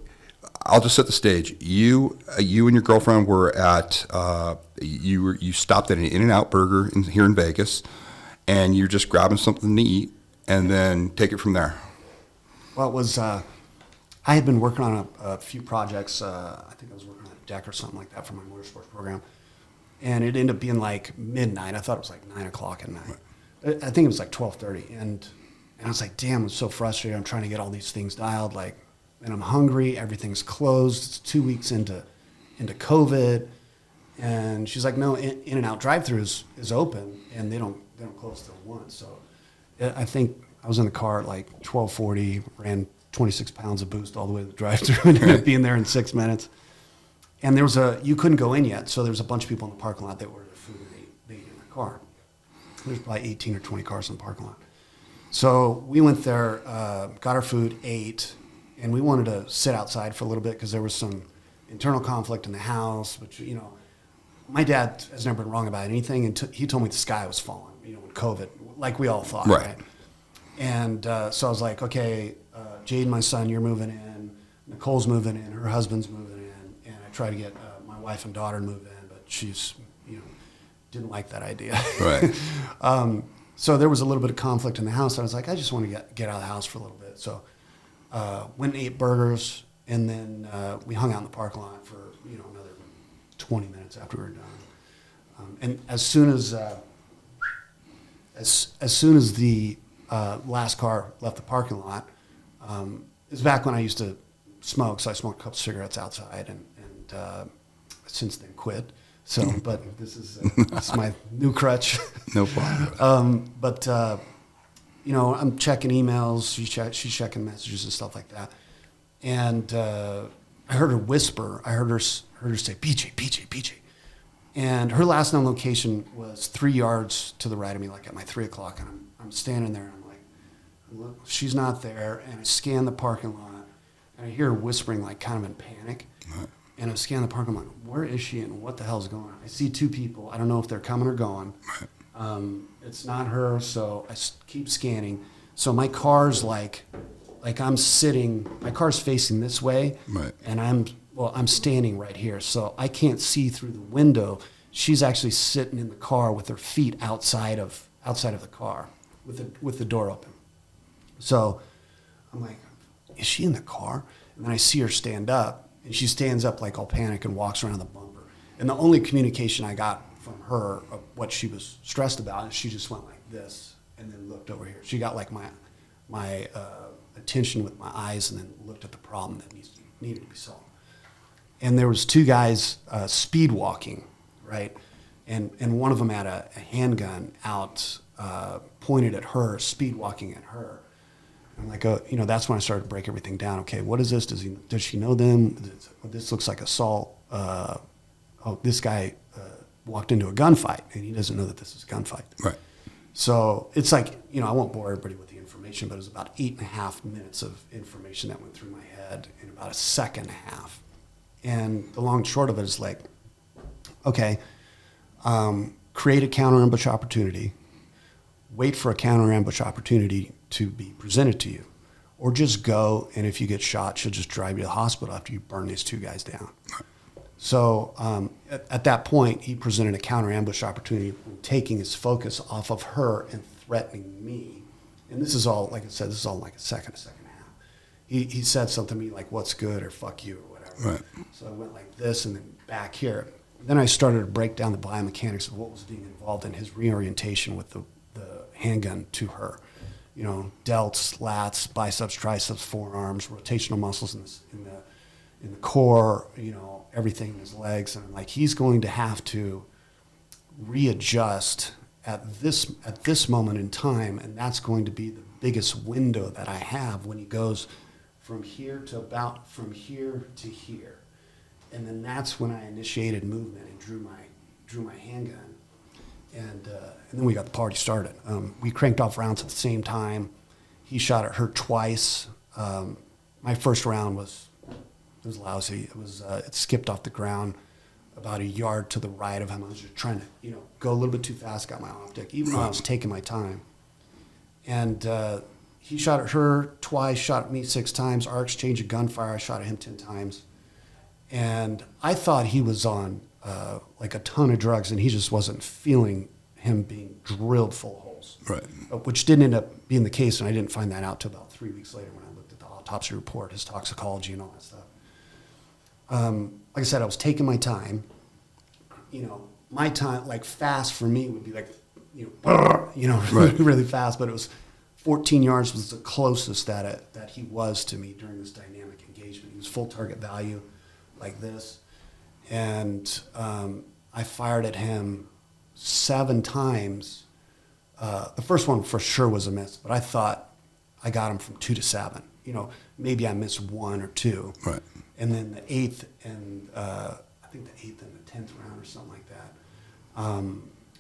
A: I'll just set the stage. You and your girlfriend were at you stopped at an In-N-Out Burger here in Vegas, and you're just grabbing something to eat, and then take it from there.
B: Well, it was, I had been working on a few projects. I think I was working on a deck or something like that for my motorsports program. And it ended up being midnight. I thought it was 9 o'clock at night. I think it was 12:30. And I was like, damn, I'm so frustrated. I'm trying to get all these things dialed. And I'm hungry. Everything's closed. It's 2 weeks into COVID. And she's like, no, In-N-Out drive-thru is open, and they don't close till 1. So I think I was in the car at 12:40, ran 26 pounds of boost all the way to the drive-thru, and ended up being there in 6 minutes. And you couldn't go in yet, so there was a bunch of people in the parking lot that ordered food, and they ate in the car. There's probably 18 or 20 cars in the parking lot. So we went there, got our food, ate, and we wanted to sit outside for a little bit because there was some internal conflict in the house, which, my dad has never been wrong about anything, and he told me the sky was falling, with COVID, like we all thought, right? And so I was like, okay, Jade, my son, you're moving in. Nicole's moving in. Her husband's moving in. And I tried to get my wife and daughter to move in, but she's, didn't like that idea.
A: Right.
B: So there was a little bit of conflict in the house. I was like, I just want to get out of the house for a little bit. So went and ate burgers, and then we hung out in the parking lot for another 20 minutes after we were done. And as soon as the last car left the parking lot. It was back when I used to smoke, so I smoked a couple cigarettes outside, and since then quit. So, but this is my new crutch.
A: No problem.
B: I'm checking emails. She's checking messages and stuff like that. And I heard her whisper. I heard her say, BJ, BJ, BJ. And her last known location was 3 yards to the right of me, like at my 3 o'clock. And I'm standing there, and I'm like, look, she's not there. And I scan the parking lot, and I hear her whispering, like kind of in panic.
A: Right.
B: And I scan the parking lot. Where is she, and what the hell's going on? I see two people. I don't know if they're coming or going.
A: Right.
B: It's not her, so I keep scanning. So my car's like I'm sitting. My car's facing this way,
A: Right.
B: and I'm standing right here, so I can't see through the window. She's actually sitting in the car with her feet outside of the car, with the door open. So I'm like, is she in the car? And then I see her stand up, and she stands up like all panic and walks around the bumper. And the only communication I got from her of what she was stressed about is she just went like this and then looked over here. She got like my attention with my eyes and then looked at the problem that needed to be solved. And there was two guys speed walking, right? And one of them had a handgun out, pointed at her, speed walking at her. I'm like, that's when I started to break everything down. Okay, what is this? Does she know them? This looks like assault. This guy walked into a gunfight, and he doesn't know that this is a gunfight.
A: Right.
B: So it's like, I won't bore everybody with the information, but it was about 8.5 minutes of information that went through my head in about a second and a half. And the long and short of it is like, okay, create a counter ambush opportunity, wait for a counter ambush opportunity to be presented to you, or just go, and if you get shot, she'll just drive you to the hospital after you burn these two guys down. So at that point, he presented a counter ambush opportunity, taking his focus off of her and threatening me. And this is all, like I said, this is all like a second and a half. He said something to me like, what's good, or fuck you, or whatever.
A: Right.
B: So I went like this and then back here. Then I started to break down the biomechanics of what was being involved in his reorientation with the handgun to her. Delts, lats, biceps, triceps, forearms, rotational muscles in the core, everything in his legs. And I'm like, he's going to have to readjust at this moment in time, and that's going to be the biggest window that I have when he goes from here to here. And then that's when I initiated movement and drew my handgun. And then we got the party started. We cranked off rounds at the same time. He shot at her twice. My first round was lousy. It skipped off the ground about a yard to the right of him. I was just trying to, go a little bit too fast, got my optic, even though I was taking my time. And he shot at her twice, shot at me 6 times. Our exchange of gunfire, I shot at him 10 times. And I thought he was on like a ton of drugs, and he just wasn't feeling him being drilled full of holes.
A: Right.
B: Which didn't end up being the case, and I didn't find that out till about 3 weeks later when I looked at the autopsy report, his toxicology, and all that stuff. Like I said, I was taking my time. My time, like fast for me would be like,
A: right.
B: really fast, but it was 14 yards was the closest that he was to me during this dynamic engagement. He was full target value like this. And I fired at him 7 times. The first one for sure was a miss, but I thought I got him from 2 to 7. Maybe I missed 1 or 2.
A: Right.
B: And then the 8th and I think the 8th and the 10th round or something like that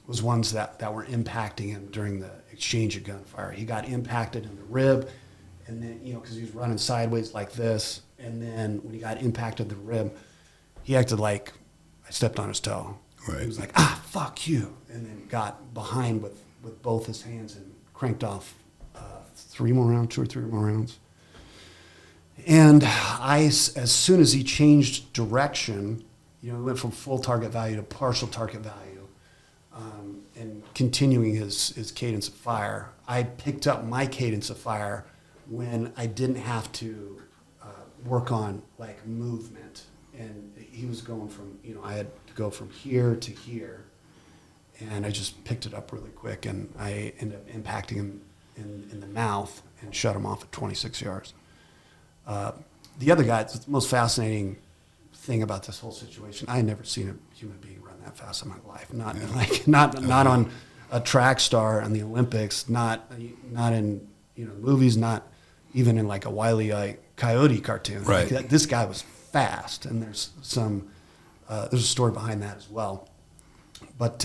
B: was ones that were impacting him during the exchange of gunfire. He got impacted in the rib, and then, because he was running sideways like this, and then when he got impacted in the rib, he acted like I stepped on his toe.
A: Right.
B: He was like, fuck you, and then got behind with both his hands and cranked off 2 or 3 more rounds. And as soon as he changed direction, he went from full target value to partial target value, and continuing his cadence of fire. I picked up my cadence of fire when I didn't have to work on like movement, and he was going from, I had to go from here to here, and I just picked it up really quick, and I ended up impacting him in the mouth and shut him off at 26 yards. The other guy, the most fascinating thing about this whole situation, I had never seen a human being run that fast in my life. Not on a track star on the Olympics, not in movies, not even in like a Wile E. Coyote cartoon.
A: Right.
B: Like, this guy was fast, and there's a story behind that as well. But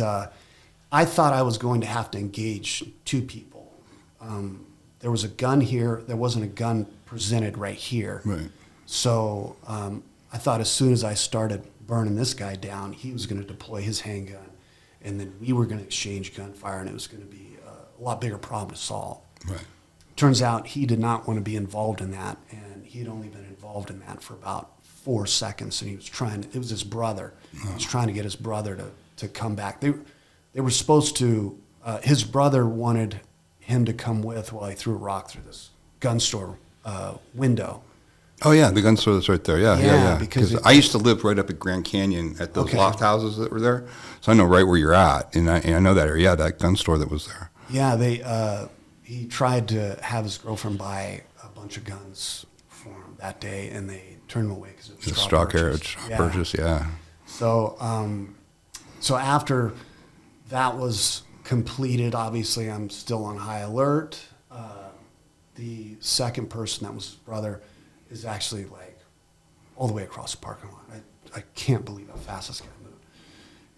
B: I thought I was going to have to engage two people. There was a gun here. There wasn't a gun presented right here.
A: Right.
B: So I thought as soon as I started burning this guy down, he was going to deploy his handgun, and then we were going to exchange gunfire, and it was going to be a lot bigger problem to solve.
A: Right.
B: Turns out he did not want to be involved in that, and he had only been involved in that for about 4 seconds, and he was trying. It was his brother. He was trying to get his brother to come back. They were supposed to. His brother wanted him to come with while he threw a rock through this gun store window.
A: Oh yeah, the gun store that's right there. Yeah.
B: Because
A: I used to live right up at Grand Canyon at those loft houses that were there, so I know right where you're at, and I know that area. Yeah, that gun store that was there.
B: Yeah, he tried to have his girlfriend buy a bunch of guns for him that day, and they turned him away because it was
A: The
B: straw
A: purchase. Yeah.
B: So, so after that was completed, obviously I'm still on high alert. The second person, that was his brother, is actually like all the way across the parking lot. I can't believe how fast this guy moved.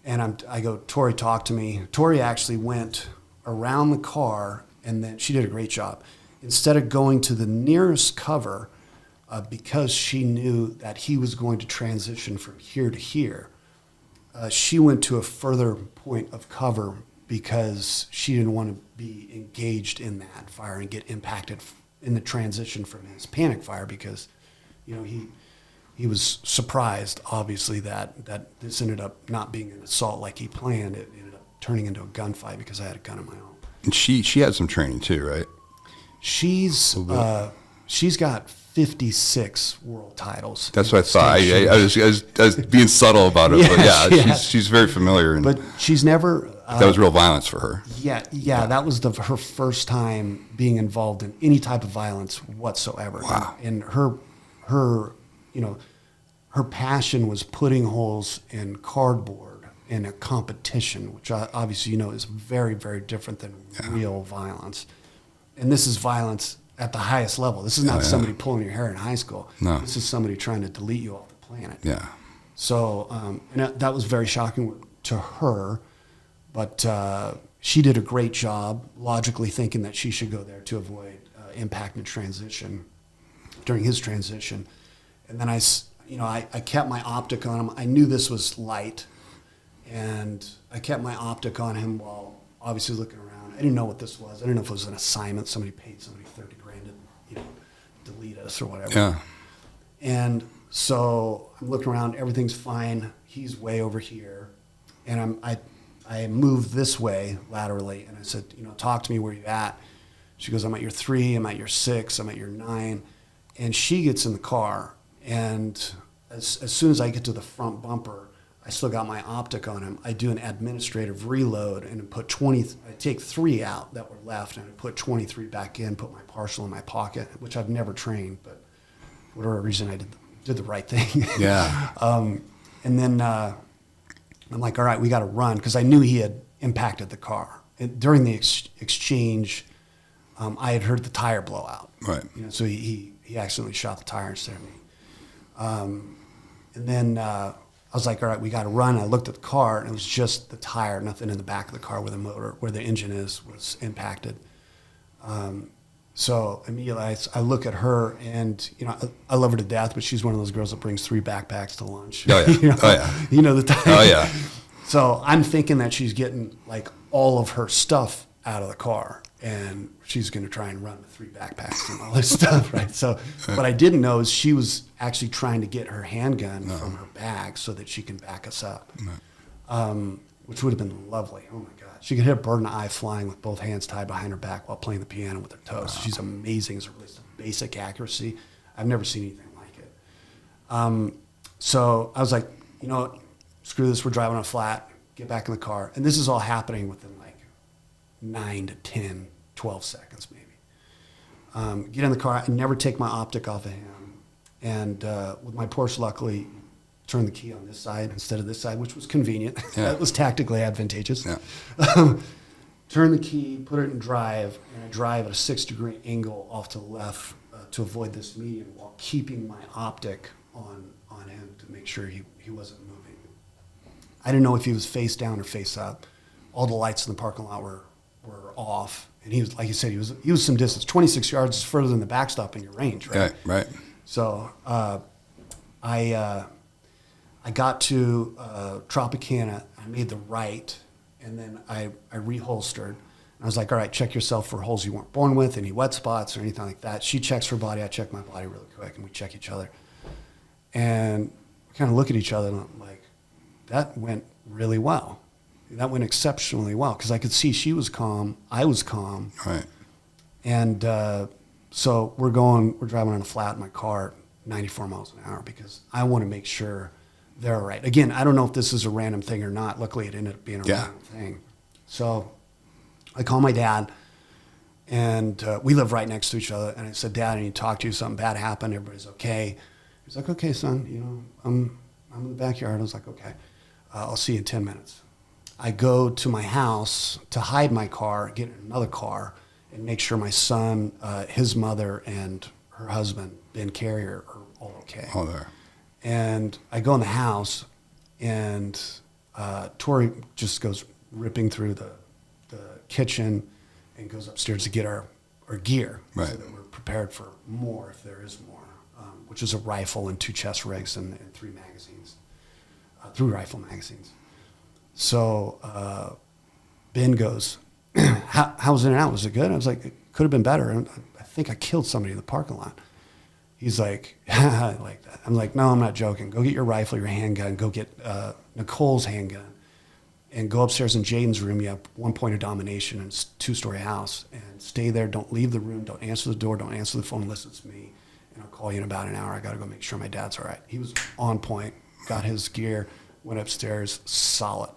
B: And I go, Tori, talk to me. Tori actually went around the car, and then she did a great job. Instead of going to the nearest cover, because she knew that he was going to transition from here to here, she went to a further point of cover because she didn't want to be engaged in that fire and get impacted in the transition from his panic fire, because he was surprised, obviously, that this ended up not being an assault like he planned. It ended up turning into a gunfight because I had a gun of my own.
A: And she had some training too, right?
B: She's got 56 world titles.
A: That's what I thought. I was being subtle about it, but yeah, she's very familiar. And
B: but she's never.
A: That was real violence for her.
B: Yeah. That was her first time being involved in any type of violence whatsoever.
A: Wow.
B: And her passion was putting holes in cardboard in a competition, which obviously is very, very different than real violence. And this is violence at the highest level. This is not somebody pulling your hair in high school.
A: No.
B: This is somebody trying to delete you off the planet.
A: Yeah.
B: So and that was very shocking to her, but she did a great job logically thinking that she should go there to avoid impact and transition during his transition. And then I kept my optic on him. I knew this was light, and I kept my optic on him while obviously looking around. I didn't know what this was. I didn't know if it was an assignment. Somebody paid somebody $30,000 to delete us or whatever.
A: Yeah.
B: And so I'm looking around. Everything's fine. He's way over here, and I moved this way laterally, and I said, talk to me. Where you at? She goes, I'm at your 3. I'm at your 6. I'm at your 9. And she gets in the car, and as soon as I get to the front bumper, I still got my optic on him. I do an administrative reload and I take 3 out that were left, and I put 23 back in, put my partial in my pocket, which I've never trained, but for whatever reason I did the right thing.
A: Yeah.
B: And then I'm like, all right, we got to run, because I knew he had impacted the car. And during the exchange, I had heard the tire blow out.
A: Right.
B: So he accidentally shot the tire instead of me. And then I was like, all right, we got to run. I looked at the car, and it was just the tire, nothing in the back of the car where the engine was impacted. So immediately I look at her, and I love her to death, but she's one of those girls that brings 3 backpacks to lunch.
A: Oh yeah.
B: The type.
A: Oh yeah.
B: So I'm thinking that she's getting like all of her stuff out of the car, and she's going to try and run with 3 backpacks and all this stuff, right? So what I didn't know is she was actually trying to get her handgun from her bag so that she can back us up, which would have been lovely. Oh my God. She could hit a bird in the eye flying with both hands tied behind her back while playing the piano with her toes. Wow. She's amazing as it relates to basic accuracy. I've never seen anything like it. So I was like, screw this. We're driving on a flat. Get back in the car. And this is all happening within like 9 to 10 12 seconds maybe. Get in the car. I never take my optic off of him. And with my Porsche, luckily, turn the key on this side instead of this side, which was convenient.
A: Yeah.
B: That was tactically advantageous.
A: Yeah.
B: Turn the key, put it in drive, and I drive at a 6-degree angle off to the left to avoid this median while keeping my optic on him to make sure he wasn't moving. I didn't know if he was face down or face up. All the lights in the parking lot were off, and he was, like you said, he was some distance. 26 yards is further than the backstop in your range, right?
A: Right.
B: So I got to Tropicana. I made the right, and then I reholstered. I was like, all right, check yourself for holes you weren't born with, any wet spots or anything like that. She checks her body. I check my body really quick, and we check each other. And we kind of look at each other, and I'm like, that went really well. That went exceptionally well, because I could see she was calm. I was calm.
A: Right.
B: And so we're driving on a flat in my car, 94 miles an hour, because I want to make sure they're all right. Again, I don't know if this is a random thing or not. Luckily, it ended up being a random thing. So I call my dad, and we live right next to each other. And I said, Dad, I need to talk to you. Something bad happened. Everybody's okay. He's like, okay, son, I'm in the backyard. I was like, okay, I'll see you in 10 minutes. I go to my house to hide my car, get in another car, and make sure my son, his mother, and her husband, Ben Carrier, are all okay.
A: Oh, there.
B: And I go in the house, and Tori just goes ripping through the kitchen and goes upstairs to get our gear,
A: right,
B: so that we're prepared for more if there is more, which is a rifle and 2 chest rigs and 3 magazines, 3 rifle magazines. So Ben goes, how was it out? Was it good? I was like, it could have been better. And I think I killed somebody in the parking lot. He's like, I like that. I'm like, no, I'm not joking. Go get your rifle, your handgun. Go get Nicole's handgun. And go upstairs in Jaden's room. You have 1 point of domination and it's a 2-story house. And stay there. Don't leave the room. Don't answer the door. Don't answer the phone unless it's me. And I'll call you in about an hour. I got to go make sure my dad's all right. He was on point. Got his gear. Went upstairs. Solid.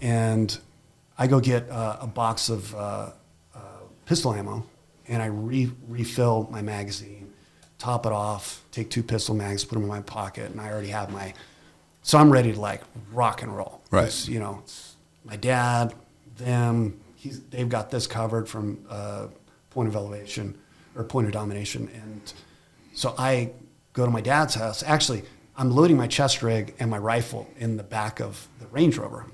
B: And I go get a box of pistol ammo. And I refill my magazine. Top it off. Take 2 pistol mags. Put them in my pocket. And I already have my... So I'm ready to like rock and roll.
A: Right.
B: It's my dad, them, they've got this covered from point of elevation or point of domination. And so I go to my dad's house. Actually, I'm loading my chest rig and my rifle in the back of the Range Rover.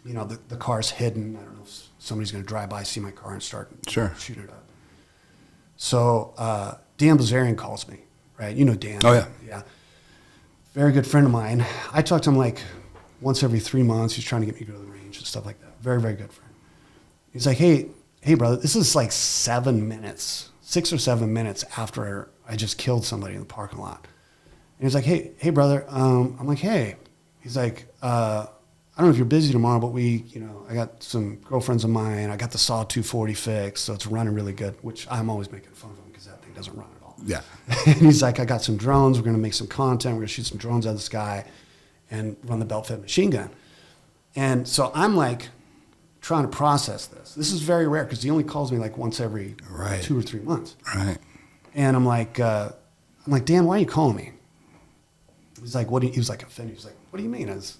B: The car's hidden. I don't know if somebody's going to drive by, see my car and start shoot it up. So Dan Blazarian calls me, right? You know Dan.
A: Oh, yeah.
B: Yeah. Very good friend of mine. I talk to him like once every 3 months. He's trying to get me to go to the range and stuff like that. Very, very good friend. He's like, hey, brother, this is like 6 or 7 minutes after I just killed somebody in the parking lot. And he's like, hey, brother. I'm like, hey. He's like, I don't know if you're busy tomorrow, but I got some girlfriends of mine. I got the Saw 240 fixed, so it's running really good, which I'm always making fun of him because that thing doesn't run at all.
A: Yeah.
B: And he's like, I got some drones. We're going to make some content. We're going to shoot some drones out of the sky and run the belt-fed machine gun. And so I'm like trying to process this. This is very rare because he only calls me like once every 2 or 3 months.
A: Right.
B: And I'm like, Dan, why are you calling me? He's like, he was like offended. He's like, what do you mean? Let's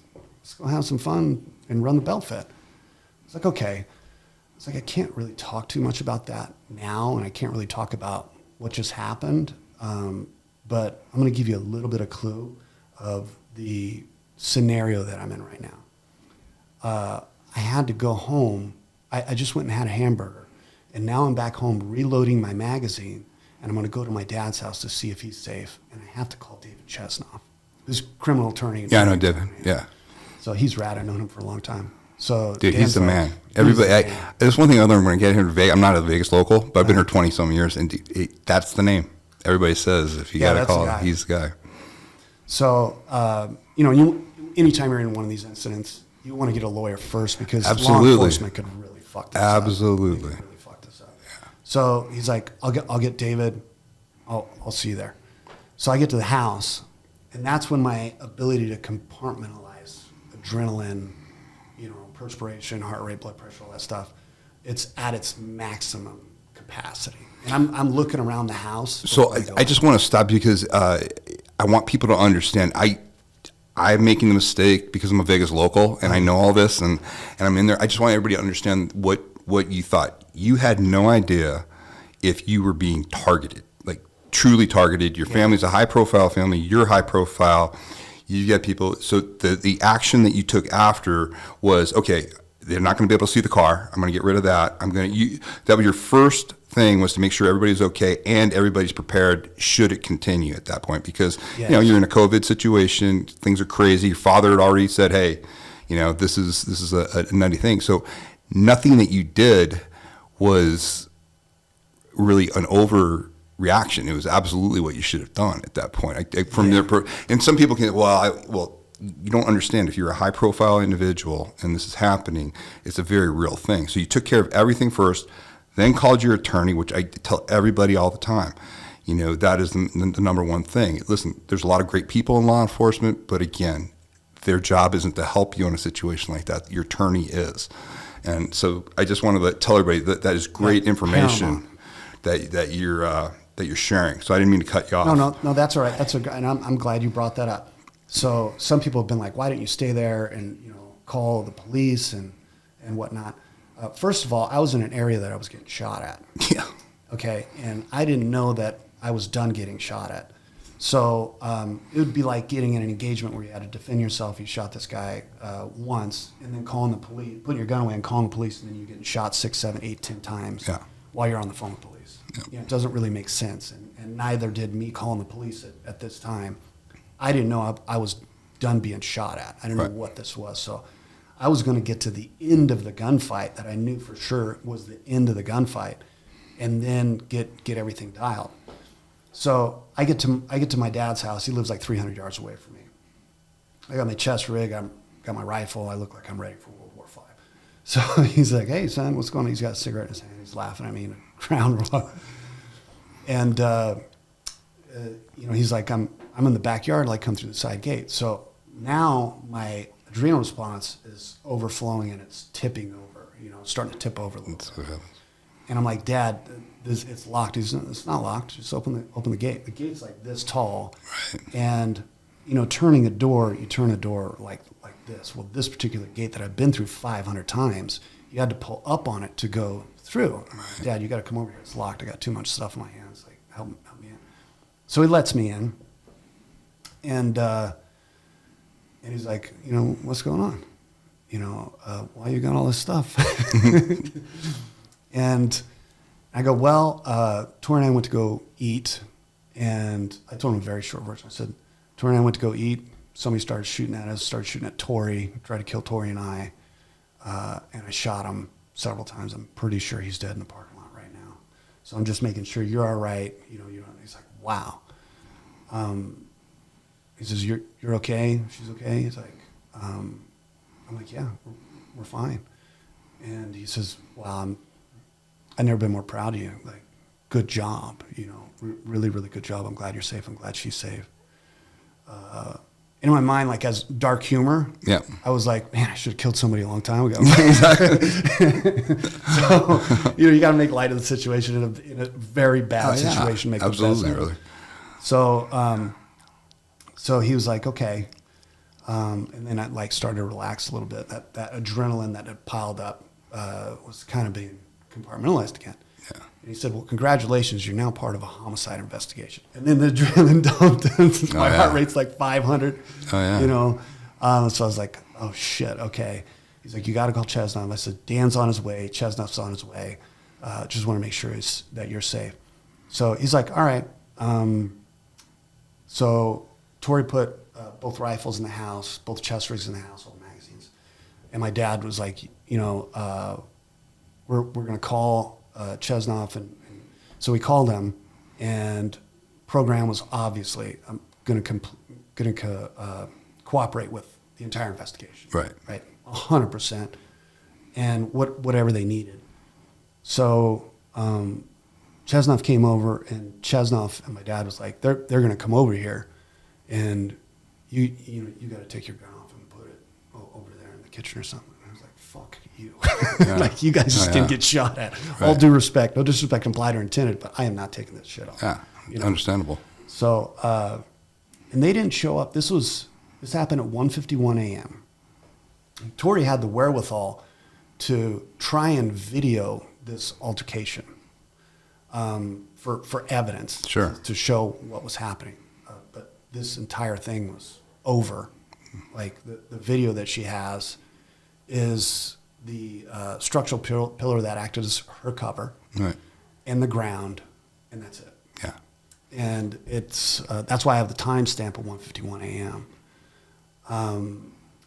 B: go have some fun and run the belt-fed. I was like, okay. It's like, I can't really talk too much about that now, and I can't really talk about what just happened, but I'm going to give you a little bit of clue of the scenario that I'm in right now. I had to go home. I just went and had a hamburger, and now I'm back home reloading my magazine, and I'm going to go to my dad's house to see if he's safe, and I have to call David Chesnoff, who's criminal attorney.
A: Yeah, I know David. Yeah.
B: So he's rad. I've known him for a long time. So
A: dude, he's the man. Everybody, there's one thing I learned when I get here to Vegas. I'm not a Vegas local, but I've been here 20 some years, and that's the name. Everybody says if you got to call him, he's the guy.
B: So anytime you're in one of these incidents, you want to get a lawyer first because law enforcement could really fuck this up.
A: Absolutely.
B: Really fuck this up. Yeah. So he's like, I'll get David. I'll see you there. So I get to the house, and that's when my ability to compartmentalize adrenaline, perspiration, heart rate, blood pressure, all that stuff, it's at its maximum capacity. And I'm looking around the house.
A: So I just want to stop because I want people to understand. I'm making the mistake because I'm a Vegas local and I know all this and I'm in there. I just want everybody to understand what you thought. You had no idea if you were being targeted, like truly targeted. Your family's a high profile family. You're high profile. You get people. So the action that you took after was, okay, they're not going to be able to see the car. I'm going to get rid of that. That was your first thing, was to make sure everybody's okay and everybody's prepared should it continue at that point, because you're in a COVID situation, things are crazy. Your father had already said, hey, this is a nutty thing. So nothing that you did was really an overreaction. It was absolutely what you should have done at that point. And some people can, you don't understand. If you're a high profile individual and this is happening, it's a very real thing. So you took care of everything first, then called your attorney, which I tell everybody all the time. That is the number one thing. Listen, there's a lot of great people in law enforcement, but again, their job isn't to help you in a situation like that. Your attorney is. And so I just wanted to tell everybody that is great information that you're sharing. So I didn't mean to cut you off.
B: No, that's all right. And I'm glad you brought that up. So some people have been like, why didn't you stay there and call the police and whatnot? First of all, I was in an area that I was getting shot at.
A: Yeah.
B: Okay, and I didn't know that I was done getting shot at. So it would be like getting in an engagement where you had to defend yourself. You shot this guy once, and then calling the police, putting your gun away and calling the police, and then you're getting shot 6, 7, 8, 10 times while you're on the phone with police. Yeah. It doesn't really make sense, and neither did me calling the police at this time. I didn't know I was done being shot at. I didn't know what this was. So I was going to get to the end of the gunfight that I knew for sure was the end of the gunfight, and then get everything dialed. So I get to my dad's house. He lives like 300 yards away from me. I got my chest rig. I got my rifle. I look like I'm ready for World War V. So he's like, "Hey, son, what's going on?" He's got a cigarette in his hand. He's laughing at me in a ground roll. And he's like, "I'm in the backyard. Like, come through the side gate." So now my adrenal response is overflowing and it's tipping over. Starting to tip over a little bit. And I'm like, "Dad, it's locked." It's not locked. Just open the gate. The gate's like this tall, and turning a door, you turn a door like this. Well, this particular gate that I've been through 500 times, you had to pull up on it to go through. Right. "Dad, you got to come over here. It's locked. I got too much stuff in my hands. Like, help me in." So he lets me in, and he's like, "What's going on? Why you got all this stuff?" And I go, "Well, Tori and I went to go eat," and I told him a very short version. I said, "Tori and I went to go eat. Somebody started shooting at us, started shooting at Tori, tried to kill Tori and I, and I shot him several times. I'm pretty sure he's dead in the parking lot right now. So I'm just making sure you're all right." He's like, "Wow." He says, "You're okay? She's okay?" He's like, I'm like, "Yeah, we're fine." And he says, "Well, I've never been more proud of you. Like, good job, really, really good job. I'm glad you're safe. I'm glad she's safe." In my mind, like as dark humor, I was like, "Man, I should have killed somebody a long time ago." So, you got to make light of the situation in a very bad situation. Make
A: absolutely, really.
B: So he was like, "Okay," and then I started to relax a little bit. That adrenaline that had piled up was kind of being compartmentalized again. Yeah. And he said, "Well, congratulations, you're now part of a homicide investigation." And then the adrenaline dumped. My heart rate's like 500. So I was like, "Oh shit, okay." He's like, "You got to call Chesnov." I said, "Dan's on his way. Chesnov's on his way. Just want to make sure that you're safe." So he's like, "All right." So Tori put both rifles in the house, both chest rigs in the house, all the magazines. And my dad was like, we're going to call Chesnov. And so we called him, and program was obviously going to cooperate with the entire investigation. Right. 100%. And whatever they needed. So Chesnov came over, and Chesnov and my dad was like, they're going to come over here, and you got to take your gun off and put it over there in the kitchen or something. And I was like, fuck you.
A: Yeah.
B: Like, you guys just didn't get shot at. All due respect, no disrespect implied or intended, but I am not taking this shit off.
A: Yeah,
B: You know?
A: understandable.
B: So, and they didn't show up. This happened at 1:51 a.m. Tori had the wherewithal to try and video this altercation for evidence,
A: Sure.
B: to show what was happening. But this entire thing was over. Like, the video that she has is the structural pillar that acted as her cover,
A: Right.
B: and the ground, and that's it.
A: Yeah.
B: And it's that's why I have the timestamp of 1:51 a.m.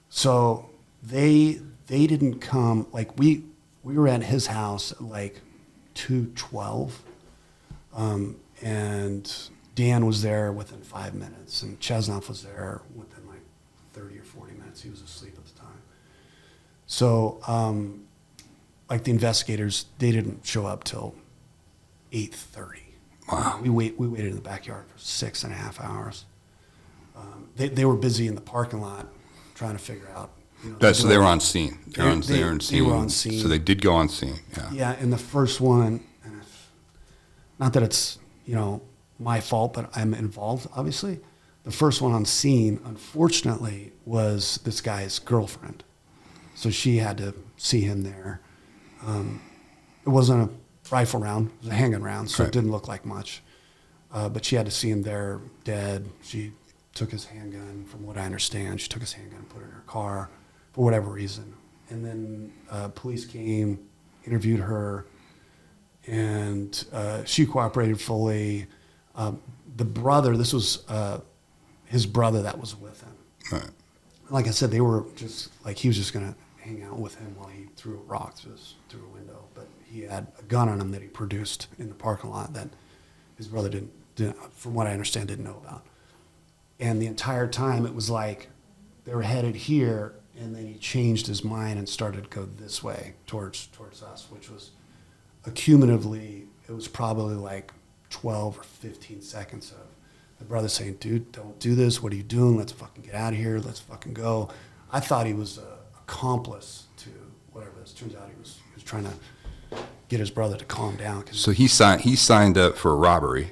B: So they didn't come. Like, we were at his house at like 2:12, and Dan was there within 5 minutes, and Chesnoff was there within like 30 or 40 minutes. He was asleep at the time. So, like, the investigators, they didn't show up till 8:30.
A: Wow.
B: We waited in the backyard for 6.5 hours. They were busy in the parking lot trying to figure out.
A: So they were on scene. They were on
B: scene.
A: So they did go on scene. Yeah.
B: Yeah, and the first one, and not that it's my fault, but I'm involved, obviously. The first one on scene, unfortunately, was this guy's girlfriend. So she had to see him there. It wasn't a rifle round, it was a handgun round, so
A: Right.
B: it didn't look like much. But she had to see him there dead. She took his handgun, from what I understand. She took his handgun and put it in her car for whatever reason. And then police came, interviewed her, and she cooperated fully. The brother, this was his brother that was with him.
A: Right.
B: Like I said, they were just like, he was just going to hang out with him while he threw a rock through a window. But he had a gun on him that he produced in the parking lot that his brother didn't, from what I understand, didn't know about. And the entire time it was like they were headed here, and then he changed his mind and started to go this way towards us, which was accumulatively, it was probably like 12 or 15 seconds of the brother saying, dude, don't do this. What are you doing? Let's fucking get out of here. Let's fucking go. I thought he was an accomplice to whatever this. Turns out he was trying to get his brother to calm down.
A: So he signed up for a robbery,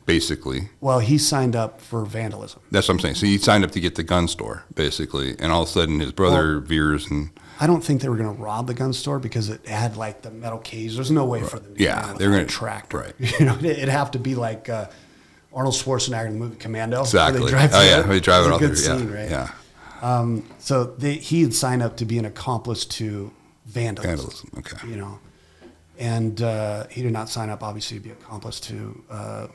A: basically.
B: Well, he signed up for vandalism.
A: That's what I'm saying. So he signed up to get the gun store, basically, and all of a sudden his brother veers and.
B: I don't think they were going to rob the gun store because it had like the metal cage. There's no way for them to
A: Yeah, they're going
B: to tractor.
A: Right.
B: It'd have to be like Arnold Schwarzenegger in the movie Commando.
A: Exactly.
B: Where they drive
A: they drive it all
B: good
A: through.
B: scene, right?
A: Yeah.
B: So he had signed up to be an accomplice to vandalism.
A: Okay.
B: And he did not sign up, obviously, to be an accomplice to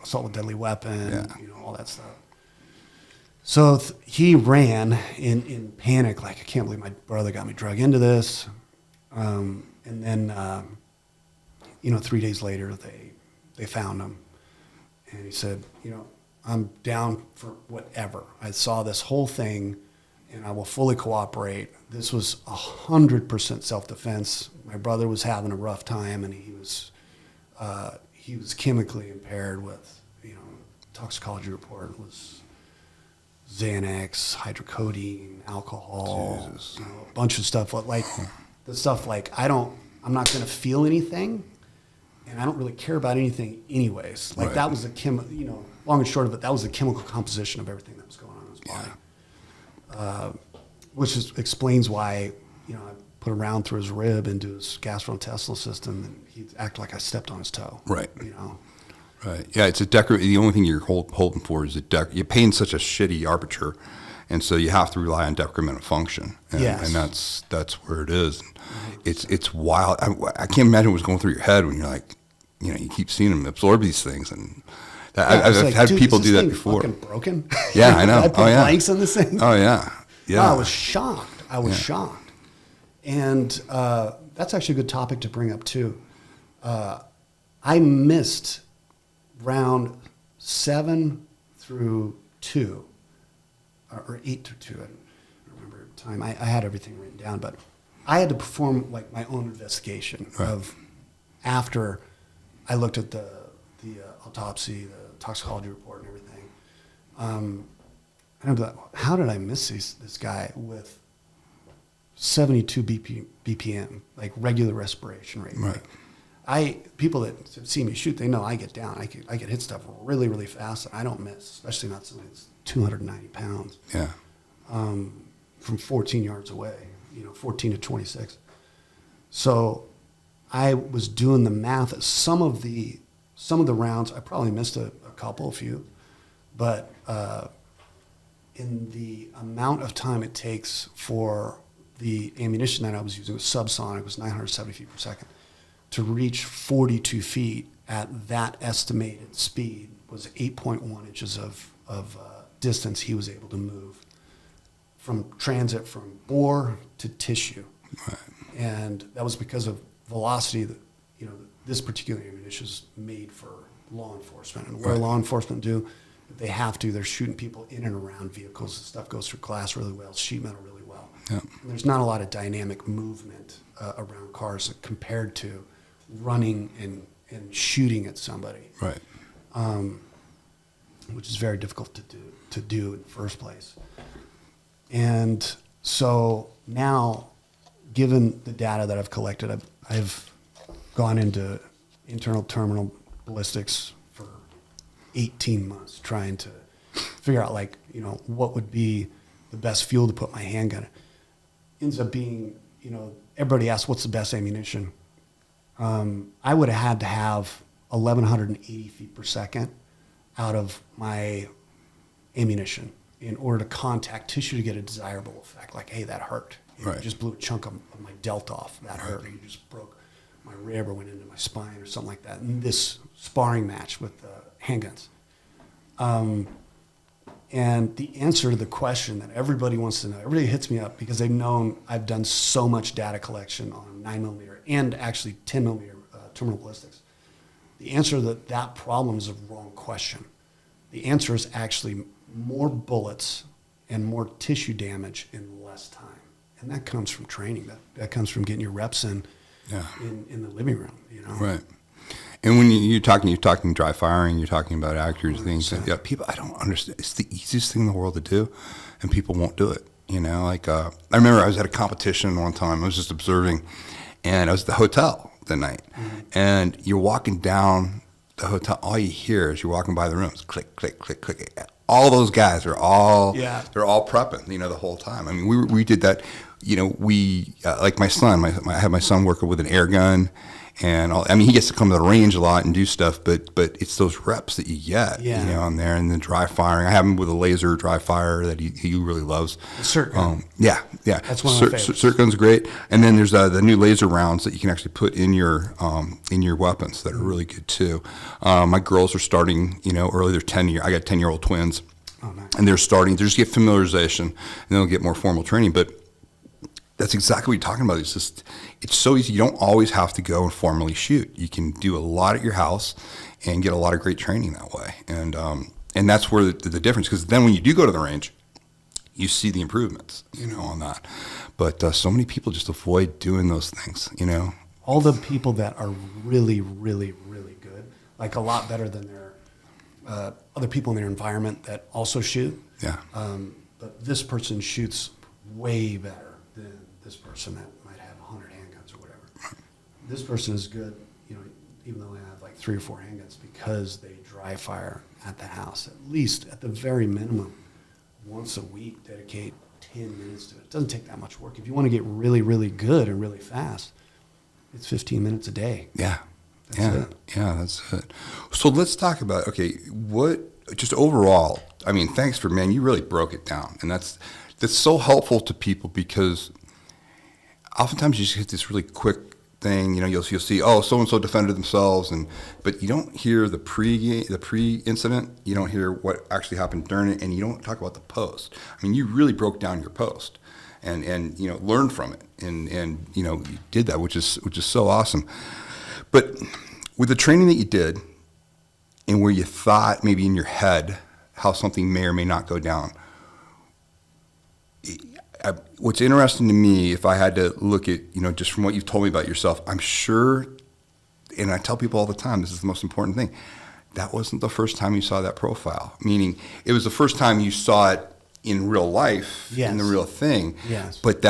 B: assault with deadly weapon. All that stuff. So he ran in panic, like, I can't believe my brother got me drug into this. And then, 3 days later, they found him. And he said, I'm down for whatever. I saw this whole thing, and I will fully cooperate. This was 100% self-defense. My brother was having a rough time, and he was chemically impaired with, toxicology report was Xanax, hydrocodone, alcohol, a bunch of stuff. Like the stuff like I'm not going to feel anything, and I don't really care about anything anyways. Like that was long and short of it, that was the chemical composition of everything that was going on in his body. Which explains why, I put a round through his rib into his gastrointestinal system, and he'd act like I stepped on his toe.
A: Right. Right. Yeah, it's the only thing you're holding for is you're paying such a shitty arbiter, and so you have to rely on decrement of function. And,
B: yes.
A: And that's where it is. It's wild. I can't imagine what was going through your head when you're like, you keep seeing them absorb these things, and I've had people do that before.
B: Fucking broken.
A: Yeah, I know.
B: I put blanks on this thing.
A: Oh yeah. Yeah.
B: No, I was shocked. Shocked. And that's actually a good topic to bring up too. I missed round 7 through 2, or 8 through 2. I don't remember the time. I had everything written down, but I had to perform like my own investigation of after I looked at the autopsy, the toxicology report, and everything. And I'm like, how did I miss this guy with 72 BPM, like regular respiration rate.
A: Right.
B: People that see me shoot, they know I get down. I can hit stuff really, really fast, and I don't miss, especially not something that's 290 pounds.
A: Yeah.
B: From 14 yards away, 14 to 26. So I was doing the math. Some of the rounds, I probably missed a few, but in the amount of time it takes for the ammunition that I was using was subsonic, it was 970 feet per second, to reach 42 feet at that estimated speed was 8.1 inches of distance he was able to move from transit from bore to tissue.
A: Right.
B: And that was because of velocity that, this particular ammunition is made for law enforcement. And what law enforcement do, if they have to, they're shooting people in and around vehicles. The stuff goes through glass really well, sheet metal really well.
A: Yeah.
B: And there's not a lot of dynamic movement around cars compared to running and shooting at somebody.
A: Right.
B: Which is very difficult to do in the first place. And so now, given the data that I've collected, I've gone into internal terminal ballistics for 18 months trying to figure out, what would be the best fuel to put my handgun in. Ends up being, everybody asks, what's the best ammunition? I would have had to have 1,180 feet per second out of my ammunition in order to contact tissue to get a desirable effect. Like, hey, that hurt. You just blew a chunk of my delt off. That hurt. Or you just broke my rib or went into my spine or something like that. In this sparring match with handguns. And the answer to the question that everybody wants to know, everybody hits me up because they've known I've done so much data collection on 9mm and actually 10mm terminal ballistics. The answer to that problem is a wrong question. The answer is actually more bullets and more tissue damage in less time. And that comes from training. That comes from getting your reps in the living room,
A: Right. And when you're talking dry firing, you're talking about accuracy things. Yeah, people, I don't understand. It's the easiest thing in the world to do, and people won't do it. I remember I was at a competition one time. I was just observing, and I was at the hotel that night. Mm-hmm. And you're walking down the hotel. All you hear is you're walking by the rooms, click, click, click, click. All those guys are all they're all prepping, the whole time. I mean, we did that. Like my son. I had my son working with an air gun. And he gets to come to the range a lot and do stuff, but it's those reps that you get, on there, and the dry firing. I have him with a laser dry fire that he really loves.
B: Cert gun.
A: Yeah.
B: That's one of my favorites.
A: Cert gun's great. And then there's the new laser rounds that you can actually put in your weapons that are really good too. My girls are starting, early. They're 10-year. I got 10-year-old twins, and they're starting. They just get familiarization, and then they'll get more formal training, but. That's exactly what you're talking about. It's so easy. You don't always have to go and formally shoot. You can do a lot at your house and get a lot of great training that way. And that's where the difference, because then when you do go to the range, you see the improvements, on that. But so many people just avoid doing those things,
B: All the people that are really, really, really good, like a lot better than their other people in their environment that also shoot.
A: Yeah.
B: But this person shoots way better than this person that might have 100 handguns or whatever. This person is good, even though they have like 3 or 4 handguns, because they dry fire at the house, at the very minimum, once a week, dedicate 10 minutes to it. It doesn't take that much work. If you want to get really, really good and really fast, it's 15 minthat's a day.
A: Yeah.
B: That's it.
A: Yeah, that's it. So let's talk about, just overall, thanks you really broke it down. And that's so helpful to people, because oftentimes you just get this really quick thing. You'll see, so-and-so defended themselves, but you don't hear the pre-incident. You don't hear what actually happened during it, and you don't talk about the post. You really broke down your post and learned from it, and you did that, which is so awesome. But with the training that you did, and where you thought maybe in your head how something may or may not go down, what's interesting to me, if I had to look at, just from what you've told me about yourself, I'm sure, and I tell people all the time, this is the most important thing, that wasn't the first time you saw that profile. Meaning, it was the first time you saw it in real life, in the real thing.
B: Yes.
A: But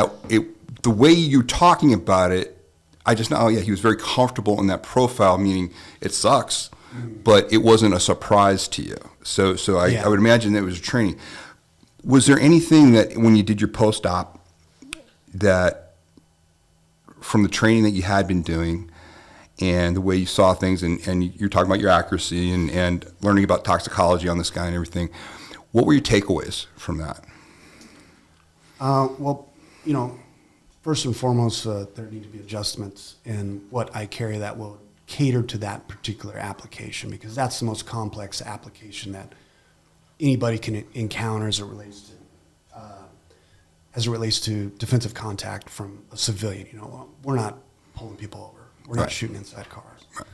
A: the way you're talking about it, I just know, oh yeah, he was very comfortable in that profile, meaning it sucks, but it wasn't a surprise to you. So I would imagine that it was training. Was there anything that when you did your post-op that from the training that you had been doing and the way you saw things and you're talking about your accuracy and learning about toxicology on this guy and everything, what were your takeaways from that?
B: Well, first and foremost, there need to be adjustments in what I carry that will cater to that particular application, because that's the most complex application that anybody can encounter as it relates to defensive contact from a civilian. We're not pulling people over. We're not shooting inside cars. Right.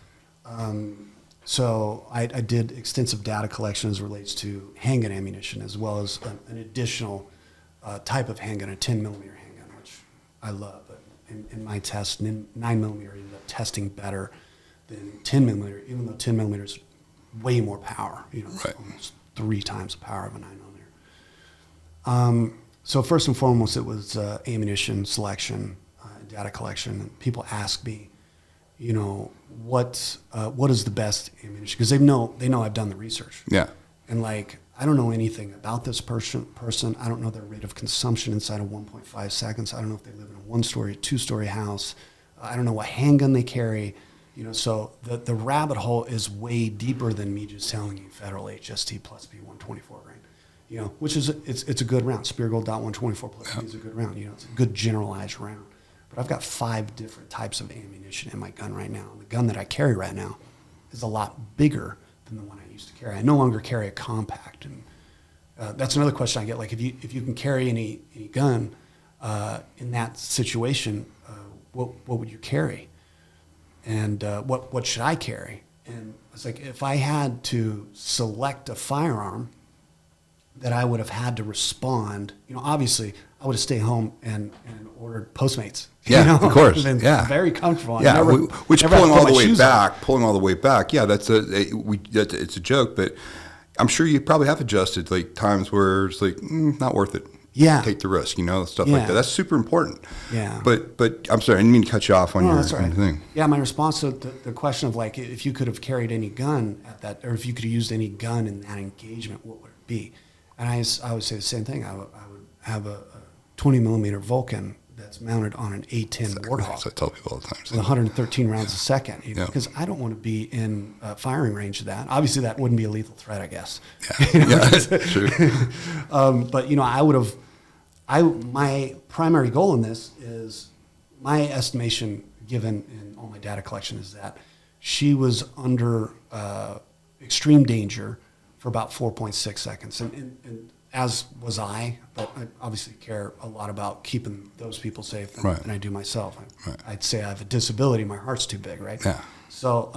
B: So I did extensive data collection as it relates to handgun ammunition, as well as an additional type of handgun, a 10 millimeter handgun, which I love. But in my test, 9 millimeter ended up testing better than 10 millimeter, even though 10 millimeter is way more power. It's almost 3 times the power of a 9 millimeter. So first and foremost, it was ammunition selection, data collection. And people ask me, what is the best ammunition? Because they know I've done the research.
A: Yeah.
B: And I don't know anything about this person. I don't know their rate of consumption inside of 1.5 seconds. I don't know if they live in a 1-story, 2-story house. I don't know what handgun they carry. So the rabbit hole is way deeper than me just telling you Federal HST plus B124 grain. Which is it's a good round. Spear Gold .124 plus B is a good round. It's a good generalized round. But I've got 5 different types of ammunition in my gun right now. And the gun that I carry right now is a lot bigger than the one I used to carry. I no longer carry a compact, and that's another question I get. If you can carry any gun in that situation, what would you carry? And what should I carry? And it's like, if I had to select a firearm that I would have had to respond, obviously I would have stayed home and ordered Postmates.
A: Yeah, of course. Yeah.
B: Very comfortable.
A: Yeah, which pulling all the way back. Yeah, it's a joke, but I'm sure you probably have adjusted times where it's not worth it.
B: Yeah.
A: Take the risk, stuff like that. That's super important.
B: Yeah.
A: But I'm sorry, I didn't mean to cut you off on your thing.
B: Yeah, my response to the question of if you could have carried any gun at that, or if you could have used any gun in that engagement, what would it be? And I would say the same thing. I would have a 20 millimeter Vulcan that's mounted on an A10 Warthog.
A: I tell people all the time.
B: With 113 rounds a second, because I don't want to be in firing range of that. Obviously, that wouldn't be a lethal threat, I guess.
A: Yeah, true.
B: But I would have. My primary goal in this is, my estimation, given in all my data collection, is that she was under extreme danger for about 4.6 seconds, and as was I, but I obviously care a lot about keeping those people safe than I do myself. I'd say I have a disability. My heart's too big, right?
A: Yeah.
B: So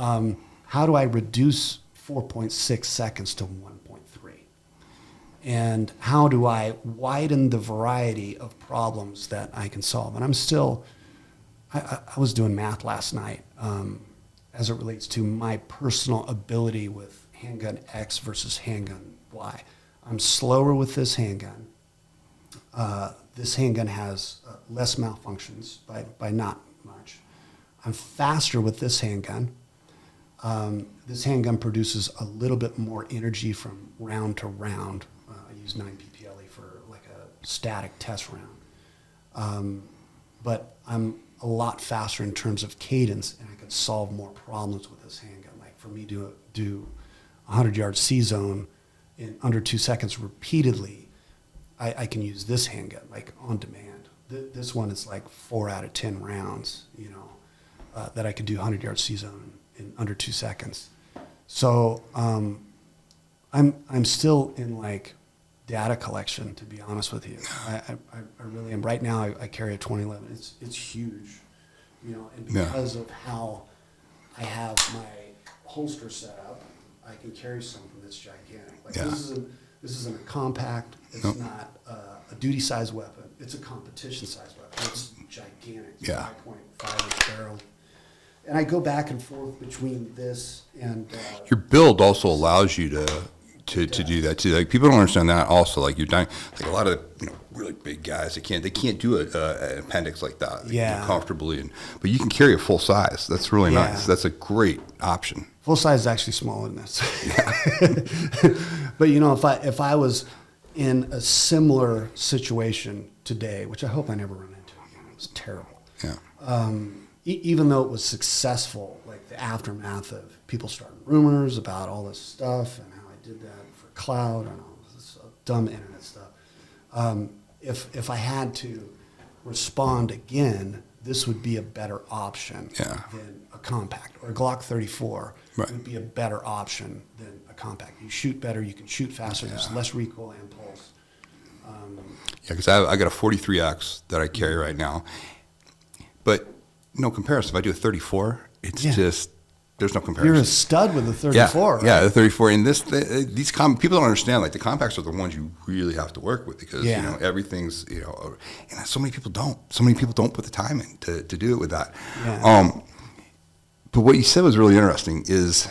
B: how do I reduce 4.6 seconds to 1.3? And how do I widen the variety of problems that I can solve? And I'm still, I was doing math last night as it relates to my personal ability with handgun X versus handgun Y. I'm slower with this handgun. This handgun has less malfunctions by not much. I'm faster with this handgun. This handgun produces a little bit more energy from round to round. I use 9 pple for a static test round. But I'm a lot faster in terms of cadence, and I can solve more problems with this handgun. For me to do 100-yard C-zone in under 2 seconds repeatedly, I can use this handgun on demand. This one is 4 out of 10 rounds, that I could do 100-yard C-zone in under 2 seconds. So I'm still in data collection, to be honest with you. I really am. Right now I carry a 2011. It's huge, and because of how I have my holster set up, I can carry something that's gigantic. This isn't a compact. It's not a duty-sized weapon. It's a competition-sized weapon. It's gigantic. It's 5.5 inch barrel. And I go back and forth between this and...
A: Your build also allows you to to do that too. Like people don't understand that also. Like you're dying. Like a lot of really big guys, they can't do an appendix like that. They can do it comfortably, but you can carry a full size. That's really nice. That's a great option.
B: Full size is actually smaller than this. Yeah. But if I was in a similar situation today, which I hope I never run into again, it was terrible.
A: Yeah.
B: Even though it was successful, like the aftermath of people starting rumors about all this stuff and how I did that for cloud and all this dumb internet stuff. If I had to respond again, this would be a better option than a compact, or a Glock 34 would be a better option than a compact. You shoot better, you can shoot faster, there's less recoil and pulse.
A: Because I got a 43X that I carry right now, but no comparison. If I do a 34, it's just, there's no comparison.
B: You're a stud with a 34, right?
A: Yeah, the 34. And people don't understand, like the compacts are the ones you really have to work with because, everything's, and so many people don't. So many people don't put the time in to do it with that. Yeah. But what you said was really interesting is,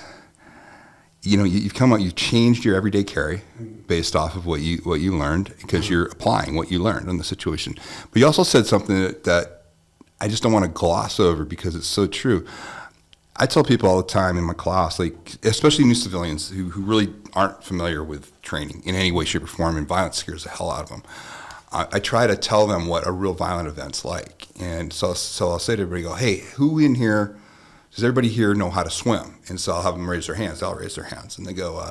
A: you've changed your everyday carry based off of what you learned because you're applying what you learned in the situation. But you also said something that I just don't want to gloss over because it's so true. I tell people all the time in my class, like especially new civilians who really aren't familiar with training in any way, shape, or form, and violence scares the hell out of them. I try to tell them what a real violent event's like. And so I'll say to everybody, hey, who in here, does everybody here know how to swim? And so I'll have them raise their hands. I'll raise their hands. And they go,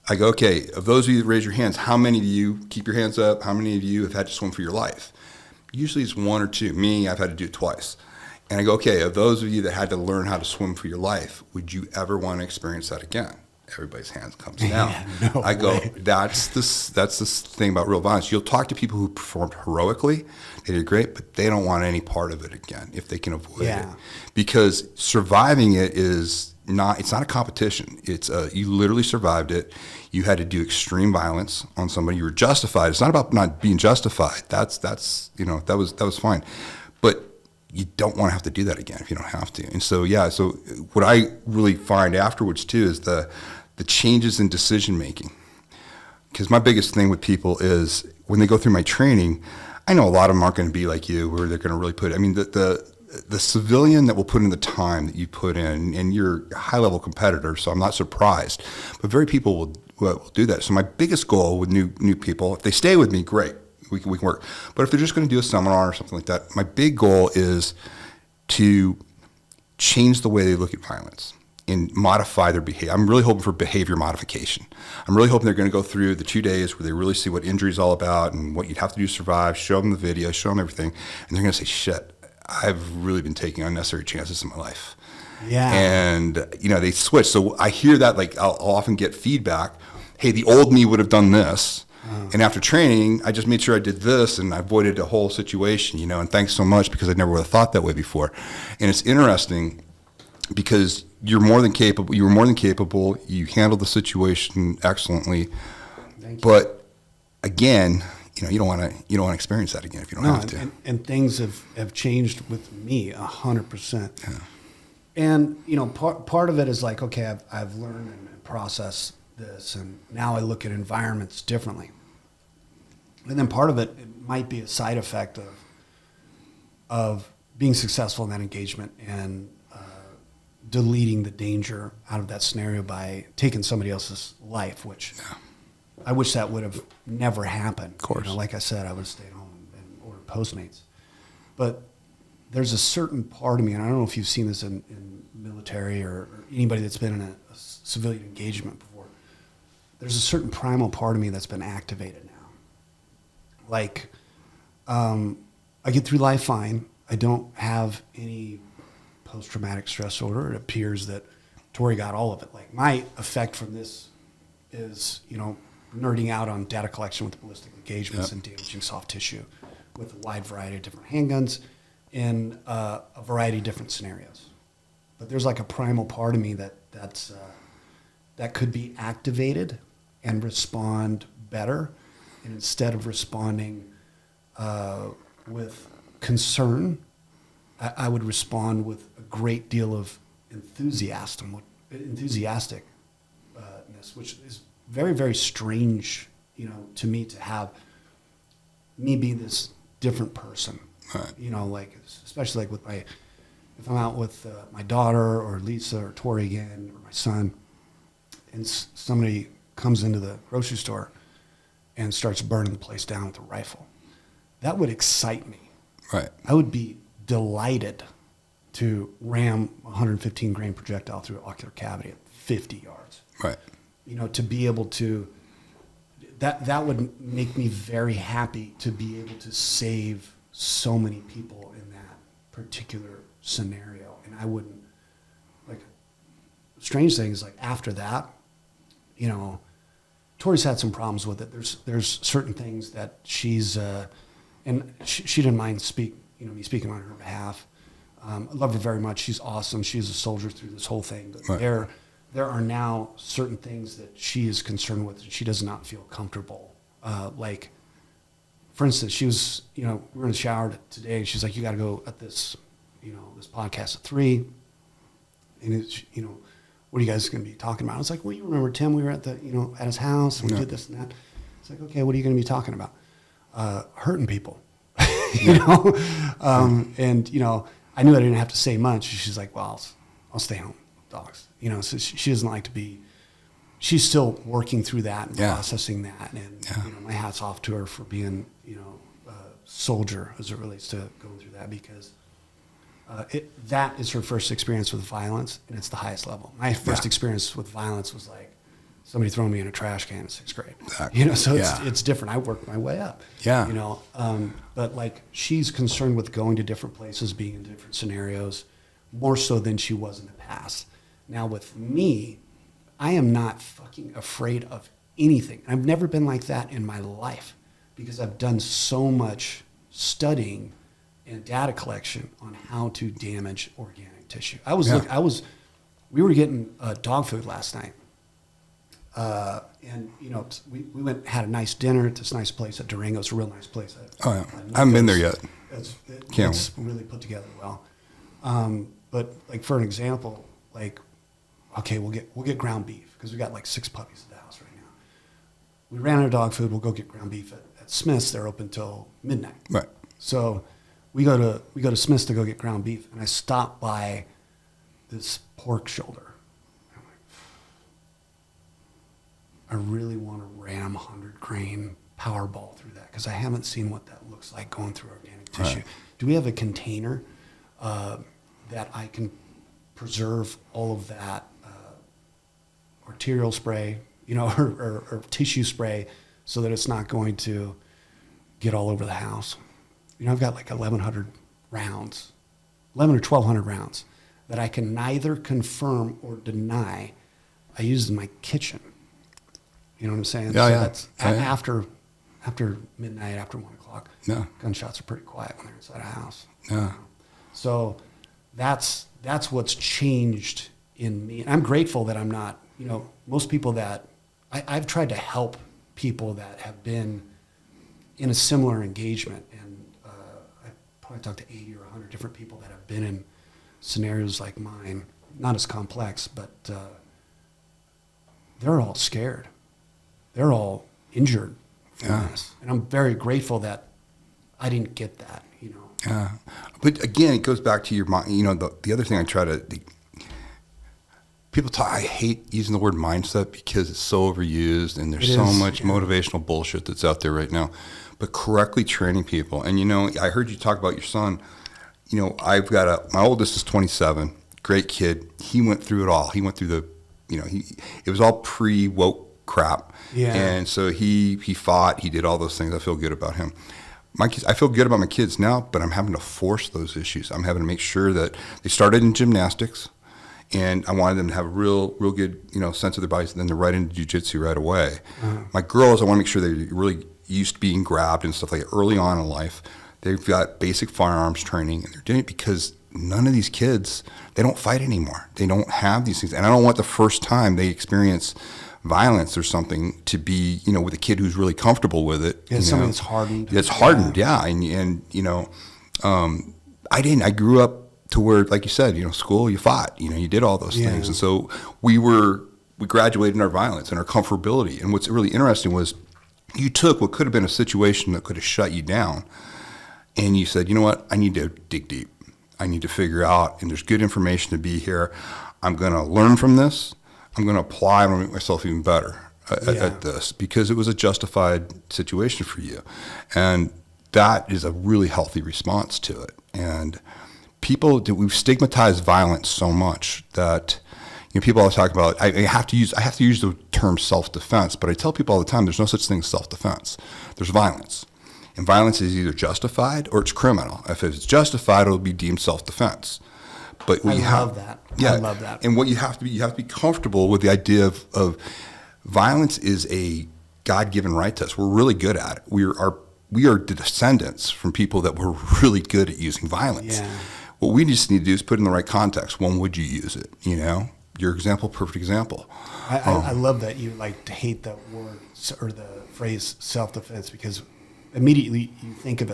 A: I go, okay, of those of you that raise your hands, how many of you keep your hands up? How many of you have had to swim for your life? Usually it's one or two. Me, I've had to do it twice. And I go, okay, of those of you that had to learn how to swim for your life, would you ever want to experience that again? Everybody's hands comes down. I go, that's the thing about real violence. You'll talk to people who performed heroically, they did great, but they don't want any part of it again if they can avoid it. Because surviving it is not, it's not a competition. It's you literally survived it. You had to do extreme violence on somebody. You were justified. It's not about not being justified. That's that was fine. But you don't want to have to do that again if you don't have to. And so so what I really find afterwards too is the changes in decision making. Because my biggest thing with people is when they go through my training, I know a lot of them aren't going to be like you, where they're going to really put. I mean, the civilian that will put in the time that you put in, and you're a high level competitor, so I'm not surprised. But very people will do that. So my biggest goal with new people, if they stay with me, great. We can work. But if they're just going to do a seminar or something like that, my big goal is to change the way they look at violence and modify their behavior. I'm really hoping for behavior modification. I'm really hoping they're going to go through the 2 days where they really see what injury is all about and what you'd have to do to survive, show them the video, show them everything, and they're going to say, shit, I've really been taking unnecessary chances in my life.
B: Yeah.
A: And, they switch. So I hear that, like, I'll often get feedback, hey, the old me would have done this. And after training, I just made sure I did this and I avoided a whole situation, and thanks so much because I never would have thought that way before. And it's interesting because you were more than capable. You handled the situation excellently.
B: Thank you.
A: But again, you don't want to experience that again if you don't have to.
B: And things have changed with me 100%. Yeah. And part of it is like, okay, I've learned and processed this, and now I look at environments differently. And then part of it might be a side effect of being successful in that engagement and deleting the danger out of that scenario by taking somebody else's life, which I wish that would have never happened.
A: Of course.
B: Like I said, I would have stayed home and ordered Postmates. But there's a certain part of me, and I don't know if you've seen this in military or anybody that's been in a civilian engagement before, there's a certain primal part of me that's been activated now. Like, I get through life fine. I don't have any post-traumatic stress disorder. It appears that Tori got all of it. Like, my effect from this is, nerding out on data collection with ballistic engagements and damaging soft tissue with a wide variety of different handguns in a variety of different scenarios. But there's like a primal part of me that could be activated and respond better. And instead of responding with concern, I would respond with a great deal of enthusiasticness, which is very, very strange, to me to have me be this different person.
A: Right.
B: Like especially like with if I'm out with my daughter or Lisa or Tori again or my son, and somebody comes into the grocery store and starts burning the place down with a rifle, that would excite me.
A: Right.
B: I would be delighted to ram a 115 grain projectile through an ocular cavity at 50 yards.
A: Right.
B: To be able to, that would make me very happy to be able to save so many people in that particular scenario. And I wouldn't, like, strange thing is, like, after that, Tori's had some problems with it. There's certain things that she's, and she didn't mind me speaking on her behalf. I love her very much. She's awesome. She's a soldier through this whole thing. But
A: right.
B: There are now certain things that she is concerned with that she does not feel comfortable. Like, for instance, she was, we were in the shower today. She's like, you got to go at this, this podcast at 3. And it's, what are you guys going to be talking about? I was like, well, you remember Tim? We were at at his house and we did this and that. It's like, okay, what are you going to be talking about? Hurting people, and I knew I didn't have to say much. She's like, well, I'll stay home, dogs. So she doesn't like to be. She's still working through that and processing that, and my hat's off to her for being a soldier as it relates to going through that, because that is her first experience with violence, and it's the highest level. My first experience with violence was like somebody throwing me in a trash can in 6th grade.
A: Exactly.
B: So it's different. I worked my way up.
A: Yeah.
B: But like, she's concerned with going to different places, being in different scenarios, more so than she was in the past. Now with me, I am not fucking afraid of anything. I've never been like that in my life, because I've done so much studying and data collection on how to damage organic tissue. We were getting dog food last night. And we went and had a nice dinner at this nice place at Durango. It's a real nice place.
A: I haven't been there yet.
B: It's really put together well. But like, for an example, like, okay, we'll get ground beef, because we got like 6 puppies at the house right now. We ran out of dog food. We'll go get ground beef at Smith's. They're open till midnight.
A: Right.
B: So we go to Smith's to go get ground beef, and I stop by this pork shoulder. I'm like, I really want to ram 100 grain Powerball through that, because I haven't seen what that looks like going through organic tissue.
A: Right.
B: Do we have a container that I can preserve all of that arterial spray, or tissue spray, so that it's not going to get all over the house? I've got like 1,100 rounds, 1,100 or 1,200 rounds that I can neither confirm or deny I use in my kitchen. You know what I'm saying? That's after midnight, after 1 o'clock.
A: Yeah.
B: Gunshots are pretty quiet when they're inside a house.
A: Yeah.
B: So that's what's changed in me. And I'm grateful that I'm not, most people that I've tried to help people that have been in a similar engagement. And I probably talked to 80 or 100 different people that have been in scenarios like mine, not as complex, but they're all scared. They're all injured from this. And I'm very grateful that I didn't get that,
A: Yeah. But again, it goes back to your mind. The other thing I try to, people talk, I hate using the word mindset, because it's so overused, and there's so much motivational bullshit that's out there right now. But correctly training people. And, I heard you talk about your son. I've got my oldest is 27, great kid. He went through it all. He went through it was all pre-woke crap.
B: Yeah.
A: And so he fought, he did all those things. I feel good about him. My kids, I feel good about my kids now, but I'm having to force those issues. I'm having to make sure that they started in gymnastics, and I wanted them to have a real good, sense of their bodies, and then they're right into jiu-jitsu right away. Uh-huh. My girls, I want to make sure they're really used to being grabbed and stuff like that early on in life. They've got basic firearms training, and they're doing it because none of these kids, they don't fight anymore. They don't have these things. And I don't want the first time they experience violence or something to be, with a kid who's really comfortable with it.
B: Yeah, something that's hardened.
A: It's hardened, yeah. And I didn't. I grew up to where, like you said, school, you fought, you did all those things. And so we were we graduated in our violence and our comfortability. And what's really interesting was you took what could have been a situation that could have shut you down, and you said, you know what, I need to dig deep. I need to figure out, and there's good information to be here. I'm going to learn from this. I'm going to apply. I'm going to make myself even better at this, because it was a justified situation for you. And that is a really healthy response to it. And we've stigmatized violence so much that, you know, people always talk about, I have to use the term self-defense, but I tell people all the time, there's no such thing as self-defense. There's violence. And violence is either justified or it's criminal. If it's justified, it'll be deemed self-defense. But
B: I love that. I love that.
A: And what you have to be comfortable with the idea of violence is a God-given right to us. We're really good at it. We are the descendants from people that were really good at using violence.
B: Yeah.
A: What we just need to do is put it in the right context. When would you use it? You know, your example, perfect example.
B: I love that you like to hate that word or the phrase self-defense, because immediately you think of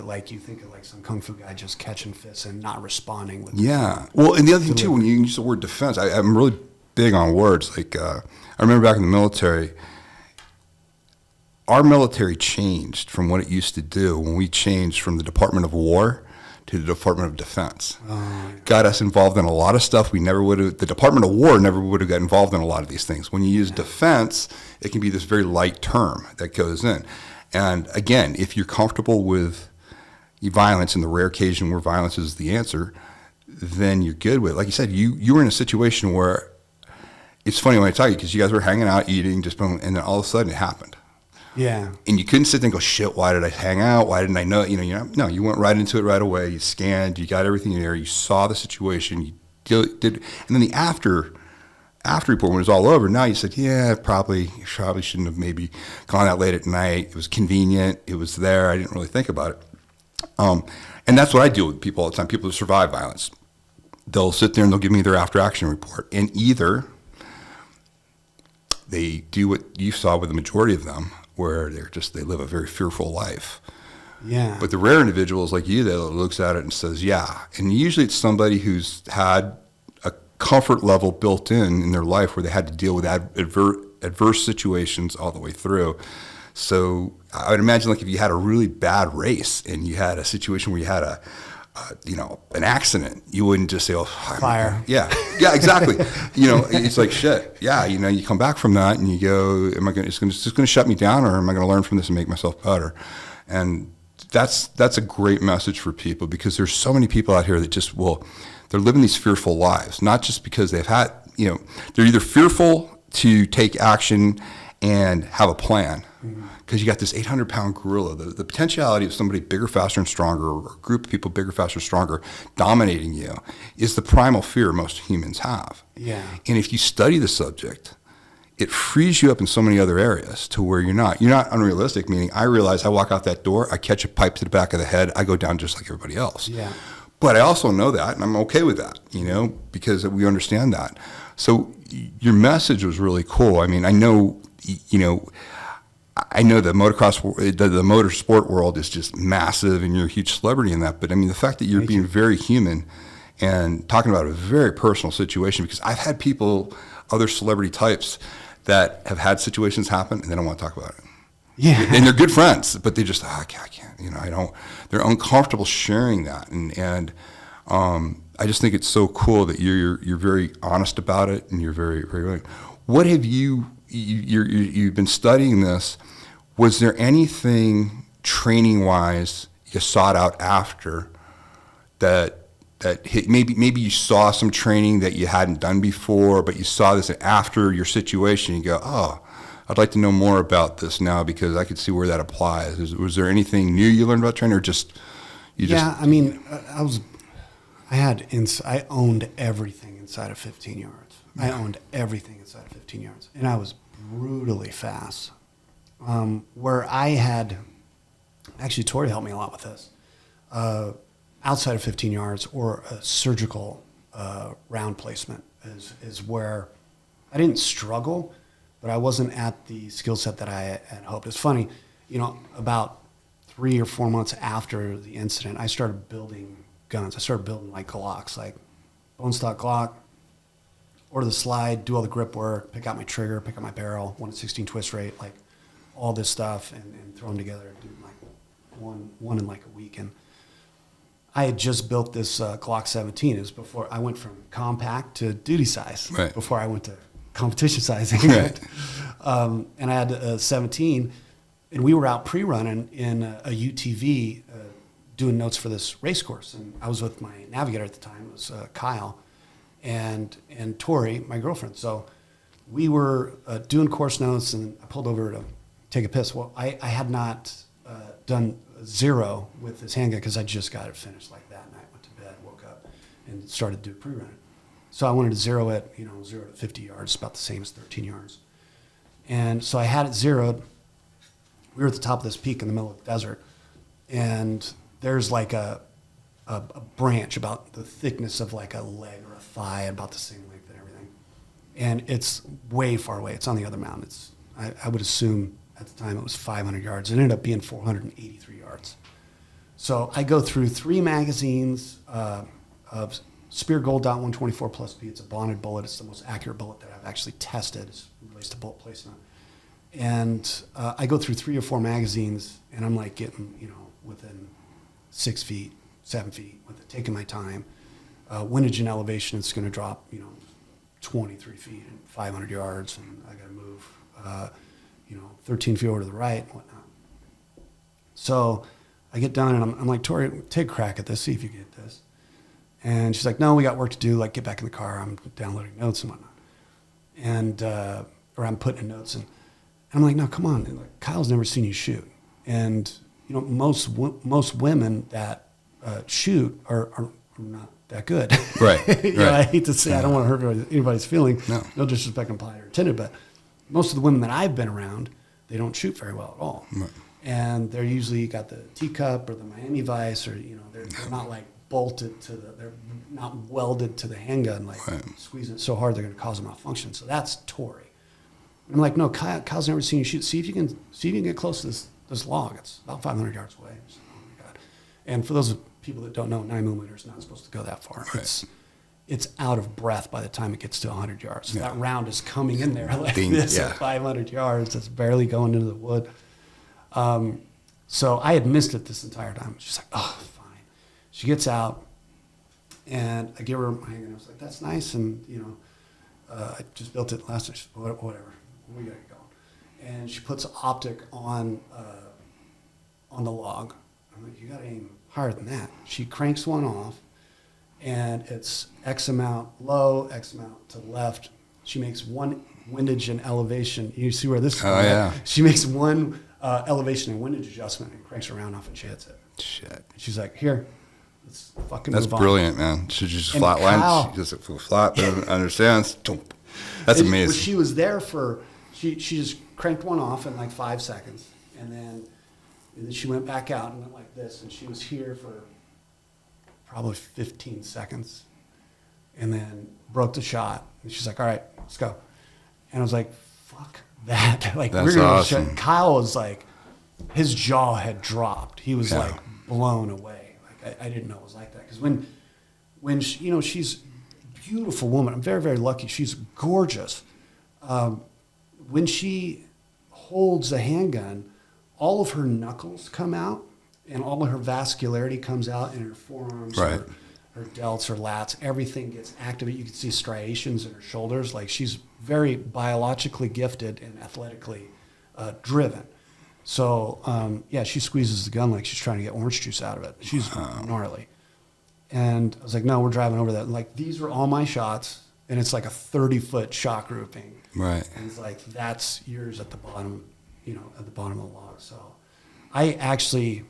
B: some kung fu guy just catching fists and not responding with.
A: Yeah. Well, and the other thing too, when you use the word defense, I'm really big on words. Like I remember back in the military, our military changed from what it used to do when we changed from the Department of War to the Department of Defense. Got us involved in a lot of stuff we never would have. The Department of War never would have got involved in a lot of these things. When you use defense, it can be this very light term that goes in. And again, if you're comfortable with violence, in the rare occasion where violence is the answer, then you're good with it. Like you said, you were in a situation where it's funny when I tell you, because you guys were hanging out, eating, just boom, and then all of a sudden it happened.
B: Yeah.
A: And you couldn't sit there and go, shit, why did I hang out? Why didn't I know? No, you went right into it right away. You scanned, you got everything in there, you saw the situation, you did, and then the after report, when it was all over, now you said, yeah, probably shouldn't have maybe gone out late at night. It was convenient. It was there. I didn't really think about it. And that's what I deal with people all the time, people who survive violence. They'll sit there and they'll give me their after action report. And either they do what you saw with the majority of them, where they live a very fearful life.
B: Yeah.
A: But the rare individuals like you that looks at it and says, yeah. And usually it's somebody who's had a comfort level built in their life where they had to deal with adverse situations all the way through. So I would imagine, like, if you had a really bad race and you had a situation where you had an accident, you wouldn't just say, oh,
B: fire.
A: Yeah, exactly. It's like, shit. Yeah, you come back from that and you go, is this going to shut me down, or am I going to learn from this and make myself better? And that's a great message for people, because there's so many people out here that just they're living these fearful lives, not just because they've had, they're either fearful to take action and have a plan, because you got this 800-pound gorilla. The potentiality of somebody bigger, faster, and stronger, or a group of people bigger, faster, stronger, dominating you, is the primal fear most humans have.
B: Yeah.
A: And if you study the subject, it frees you up in so many other areas to where you're not unrealistic, meaning I realize I walk out that door, I catch a pipe to the back of the head, I go down just like everybody else.
B: Yeah.
A: But I also know that, and I'm okay with that, because we understand that. So your message was really cool. I mean, I know the motocross, the motorsport world is just massive, and you're a huge celebrity in that. But I mean, the fact that you're being very human and talking about a very personal situation, because I've had people, other celebrity types, that have had situations happen and they don't want to talk about it.
B: Yeah.
A: And they're good friends, but they just, I can't, they're uncomfortable sharing that. And I just think it's so cool that you're very honest about it, and you're very, very, what have you've been studying this. Was there anything training-wise you sought out after that hit, maybe you saw some training that you hadn't done before, but you saw this after your situation, you go, oh, I'd like to know more about this now, because I could see where that applies. Was there anything new you learned about training, or
B: I owned everything inside of 15 yards. Yeah. I owned everything inside of 15 yards, and I was brutally fast. Where I had, actually Tori helped me a lot with this, outside of 15 yards, or a surgical round placement is where I didn't struggle, but I wasn't at the skill set that I had hoped. It's funny, about 3 or 4 months after the incident, I started building guns. I started building like Glocks, like bone stock Glock, order the slide, do all the grip work, pick out my trigger, pick out my barrel, 1/16 twist rate, like all this stuff, and throw them together. Do like one in like a week. And I had just built this Glock 17. It was before I went from compact to duty size.
A: Right.
B: Before I went to competition sizing.
A: Right.
B: And I had a 17, and we were out pre-running in a UTV doing notes for this race course. And I was with my navigator at the time. It was Kyle and Tori, my girlfriend. So we were doing course notes, and I pulled over to take a piss. Well, I had not done zero with this handgun because I just got it finished like that night. Went to bed, woke up, and started to do pre-running. So I wanted to zero it, 0 to 50 yards, about the same as 13 yards. And so I had it zeroed. We were at the top of this peak in the middle of the desert, and there's like a branch about the thickness of like a leg or a thigh, about the same length and everything. And it's way far away. It's on the other mountain. I would assume at the time it was 500 yards. It ended up being 483 yards. So I go through 3 magazines of Spear Gold Dot 124 plus P. It's a bonded bullet. It's the most accurate bullet that I've actually tested as it relates to bullet placement. And I go through 3 or 4 magazines, and I'm like getting, within 6 feet, 7 feet, with it, taking my time. Windage and elevation, it's going to drop, 23 feet and 500 yards, and I got to move, 13 feet over to the right and whatnot. So I get done, and I'm like, Tori, take a crack at this, see if you get this. And she's like, no, we got work to do. Like, get back in the car. I'm downloading notes and whatnot. And, or I'm putting in notes. And I'm like, no, come on. And like, Kyle's never seen you shoot. And, most women that shoot are not that good.
A: Right. Right.
B: I hate to say, I don't want to hurt anybody's feeling.
A: No
B: disrespect implied or intended, but most of the women that I've been around, they don't shoot very well at all.
A: Right.
B: And they're usually got the teacup or the Miami Vice, or, they're not like bolted to they're not welded to the handgun, like squeezing it so hard they're going to cause a malfunction. So that's Tori. And I'm like, no, Kyle's never seen you shoot. See if you can get close to this log. It's about 500 yards away. So, oh my God. And for those people that don't know, 9mm is not supposed to go that far.
A: Right.
B: It's out of breath by the time it gets to 100 yards. That round is coming in there like
A: Ding,
B: this at 500 yards. It's barely going into the wood. So I had missed it this entire time. She's like, oh, fine. She gets out, and I give her my handgun. I was like, that's nice, and, I just built it last night. She said, whatever. We got it going. And she puts an optic on the log. I'm like, you got to aim higher than that. She cranks one off, and it's X amount low, X amount to left. She makes one windage and elevation. You see where this is going?
A: Yeah.
B: She makes one elevation and windage adjustment and cranks around off, and she hits it.
A: Shit.
B: And she's like, here, let's fucking
A: That's
B: move on.
A: brilliant, man. She just
B: And
A: flatline.
B: Kyle-
A: She just flat, but understands. That's
B: And
A: amazing.
B: She was there for, she just cranked one off in like 5 seconds. And then she went back out and went like this. And she was here for probably 15 seconds. And then broke the shot. And she's like, all right, let's go. And I was like, fuck that. Like,
A: That's
B: we're gonna
A: awesome.
B: Kyle was like, his jaw had dropped. He was like blown away. Like, I didn't know it was like that. Because when she, she's a beautiful woman. I'm very, very lucky. She's gorgeous. When she holds a handgun, all of her knuckles come out and all of her vascularity comes out in her forearms, her delts, her lats, everything gets activated. You can see striations in her shoulders. Like, she's very biologically gifted and athletically driven. So, she squeezes the gun like she's trying to get orange juice out of it. She's gnarly. And I was like, no, we're driving over that. And like, these were all my shots, and it's like a 30-foot shot grouping.
A: Right.
B: And it's like, that's yours at the bottom, at the bottom of the log. So I actually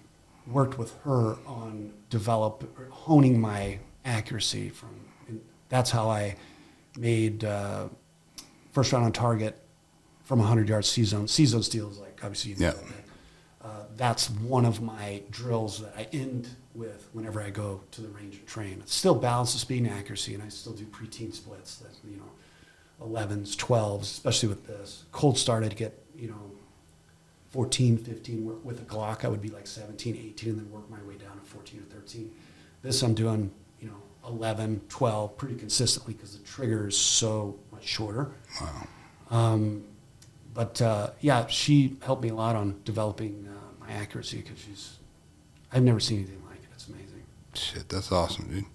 B: worked with her on honing my accuracy and that's how I made first round on target from 100 yards C-zone. C-zone steel is like, obviously, that's one of my drills that I end with whenever I go to the range and train. It still balances speed and accuracy, and I still do pre-teen splits that, 11s, 12s, especially with this. Cold start, I'd get, 14, 15. With a Glock, I would be like 17, 18, and then work my way down to 14 or 13. This I'm doing, 11, 12 pretty consistently because the trigger is so much shorter.
A: Wow.
B: But yeah, she helped me a lot on developing my accuracy because I've never seen anything like it. It's amazing.
A: Shit, that's awesome, dude.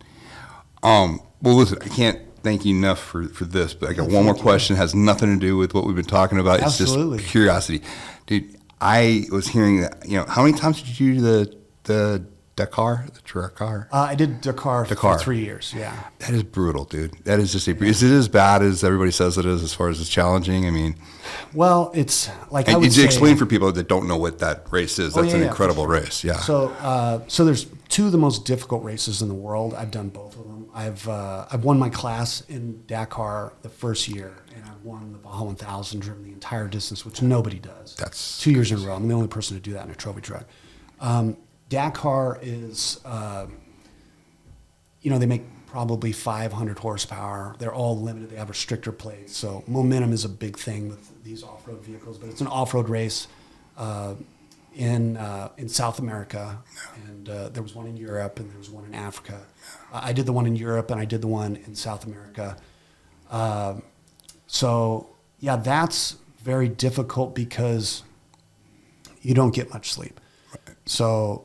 A: Well, listen, I can't thank you enough for this, but I got one more question. It has nothing to do with what we've been talking about.
B: Absolutely.
A: It's just curiosity. Dude, I was hearing that, how many times did you do the Dakar? The Dakar?
B: I did Dakar for 3 years, yeah.
A: That is brutal, dude. That is just is it as bad as everybody says it is as far as it's challenging? I mean,
B: well, it's like
A: I would say, explain for people that don't know what that race is. That's an incredible
B: sure.
A: race, yeah.
B: So there's two of the most difficult races in the world. I've done both of them. I've won my class in Dakar the first year, and I've won the Baja 1000, driven the entire distance, which nobody does.
A: That's
B: 2 years in a row. I'm the only person to do that in a trophy truck. Dakar is, they make probably 500 horsepower. They're all limited. They have restrictor plates. So momentum is a big thing with these off-road vehicles. But it's an off-road race in South America. And there was one in Europe and there was one in Africa. I did the one in Europe and I did the one in South America. So, yeah, that's very difficult because you don't get much sleep. So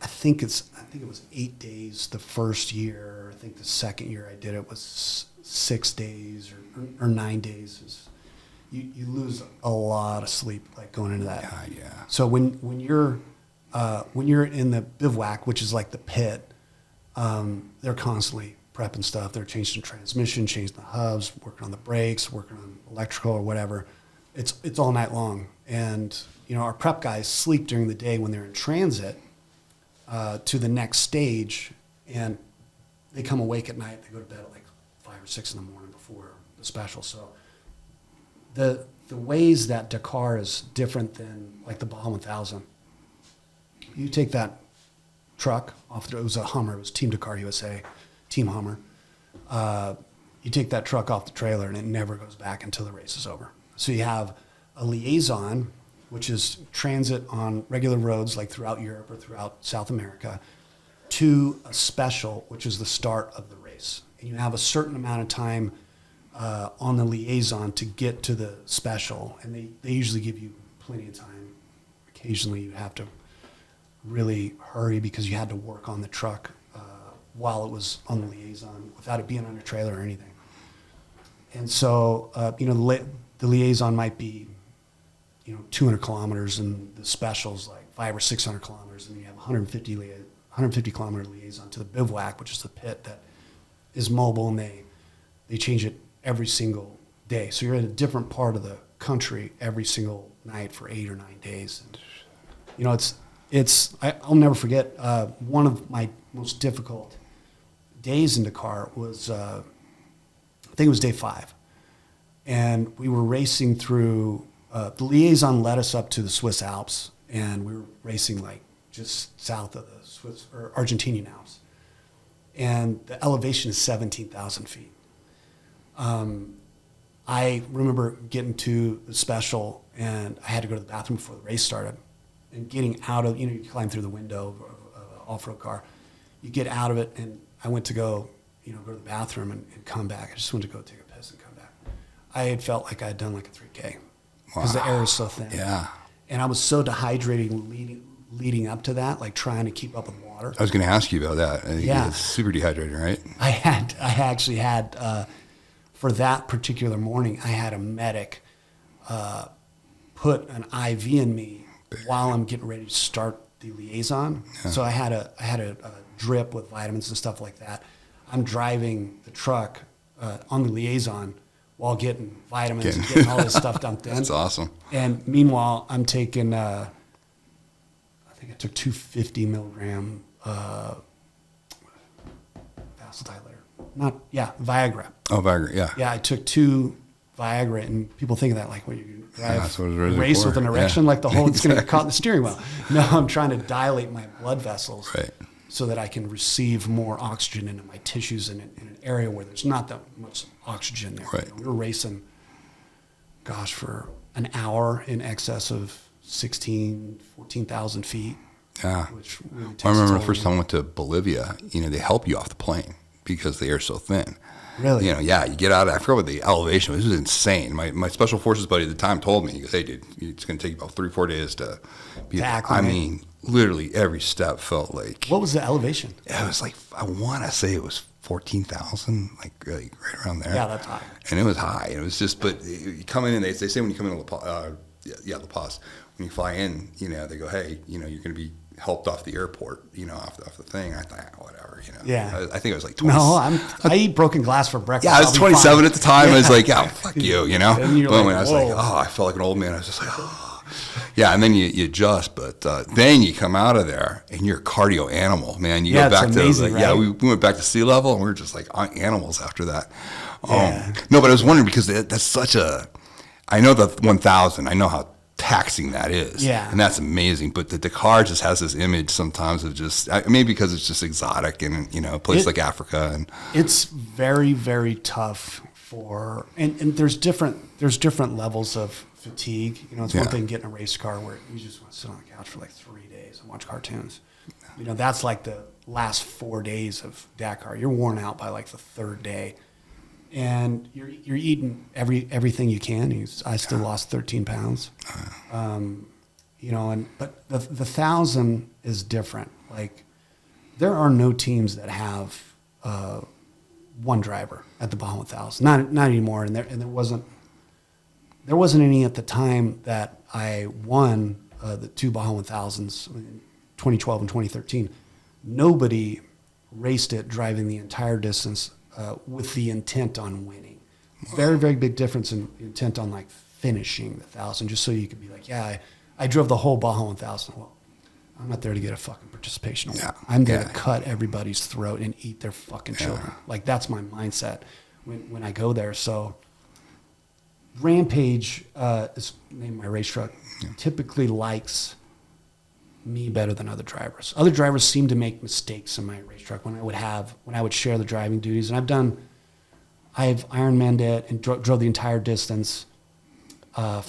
B: I think it was 8 days the first year. I think the second year I did it was 6 days or 9 days. You lose a lot of sleep like going into that.
A: Yeah.
B: So when you're in the bivouac, which is like the pit, they're constantly prepping stuff. They're changing the transmission, changing the hubs, working on the brakes, working on electrical or whatever. It's all night long. And our prep guys sleep during the day when they're in transit to the next stage, and they come awake at night. They go to bed at like 5 or 6 in the morning before the special. So the ways that Dakar is different than like the Baja 1000. You take that truck off it was a Hummer. It was Team Dakar USA, Team Hummer. You take that truck off the trailer and it never goes back until the race is over. So you have a liaison, which is transit on regular roads like throughout Europe or throughout South America, to a special, which is the start of the race. And you have a certain amount of time on the liaison to get to the special. And they usually give you plenty of time. Occasionally you have to really hurry because you had to work on the truck while it was on the liaison without it being on a trailer or anything. And so, the liaison might be 200 kilometers, and the special's like 500 or 600 kilometers, and then you have 150 kilometer liaison to the bivouac, which is the pit that is mobile, and they change it every single day. So you're in a different part of the country every single night for 8 or 9 days. And I'll never forget one of my most difficult days in Dakar was I think it was day 5, and we were racing through. The liaison led us up to the Swiss Alps, and we were racing like just south of the Swiss or Argentinian Alps, and the elevation is 17,000 feet. I remember getting to the special, and I had to go to the bathroom before the race started, and getting out of you climb through the window of an off-road car, you get out of it, and I went to go to the bathroom and come back. I just went to go take a piss and come back. I had felt like I had done like a 3K. Because the air is so thin.
A: Yeah.
B: And I was so dehydrated leading up to that, like trying to keep up with water.
A: I was going to ask you about that.
B: Yeah.
A: It's super dehydrated, right?
B: I actually had, for that particular morning, I had a medic put an IV in me while I'm getting ready to start the liaison. Yeah. So I had a drip with vitamins and stuff like that. I'm driving the truck on the liaison while getting vitamins and getting all this stuff dumped in.
A: That's awesome.
B: And meanwhile, I'm taking, I think I took 250 milligram vasodilator. Viagra.
A: Oh, Viagra, yeah.
B: Yeah, I took 2 Viagra, and people think of that like, you drive
A: race
B: with an erection, like the whole, it's going to get caught in the steering wheel. No, I'm trying to dilate my blood vessels.
A: Right.
B: So that I can receive more oxygen into my tissues in an area where there's not that much oxygen there.
A: Right.
B: We were racing, for an hour in excess of 14,000 feet.
A: Yeah.
B: Which really takes
A: I remember the
B: its
A: first
B: toll.
A: time I went to Bolivia, they help you off the plane. because the air's so thin.
B: Really?
A: You know, yeah, you get out. I forgot what the elevation was. This was insane. My special forces buddy at the time told me, he goes, "Hey, dude, it's going to take about 3-4 days to be." I mean, literally every step felt like.
B: What was the elevation?
A: It was like, I want to say it was 14,000, like right around there.
B: Yeah, that's high.
A: And it was high. And it was just, but you come in and they say when you come in La Paz, when you fly in, you know, they go, "Hey, you know, you're going to be helped off the airport, you know, off the thing." I thought, whatever, you know.
B: Yeah.
A: I think it was like 20.
B: No, I eat broken glass for breakfast.
A: Yeah, I was 27 at the time. I was like, "Yeah, fuck you," you know.
B: And you're
A: but
B: like,
A: when I was like, "Oh," I felt like an old man. I was just like, "Oh." Yeah, and then you adjust, but then you come out of there and you're a cardio animal, man. You go back to
B: amazing,
A: like,
B: right?
A: we went back to sea level and we were just like animals after that.
B: Yeah.
A: No, but I was wondering because that's such a. I know the 1,000. I know how taxing that is.
B: Yeah.
A: And that's amazing. But the Dakar just has this image sometimes of just, maybe because it's just exotic and, you know, a place like Africa. And
B: it's very, very tough for, and there's different levels of fatigue. You know, it's one thing getting a race car where you just want to sit on the couch for like 3 days and watch cartoons. You know, that's like the last 4 days of Dakar. You're worn out by like the third day. And you're eating everything you can. I still lost 13 pounds. You know, but the 1,000 is different. Like, there are no teams that have one driver at the Baja 1000. Not anymore. And there wasn't any at the time that I won the 2 Baja 1000s in 2012 and 2013. Nobody raced it driving the entire distance with the intent on winning. Very, very big difference in intent on like finishing the 1,000, just so you could be like, yeah, I drove the whole Baja 1000. Well, I'm not there to get a fucking participation award. I'm there to cut everybody's throat and eat their fucking children. Like, that's my mindset when I go there. So Rampage is named my race truck. Typically likes me better than other drivers. Other drivers seem to make mistakes in my race truck when I would share the driving duties. And I've Ironmanned it and drove the entire distance 4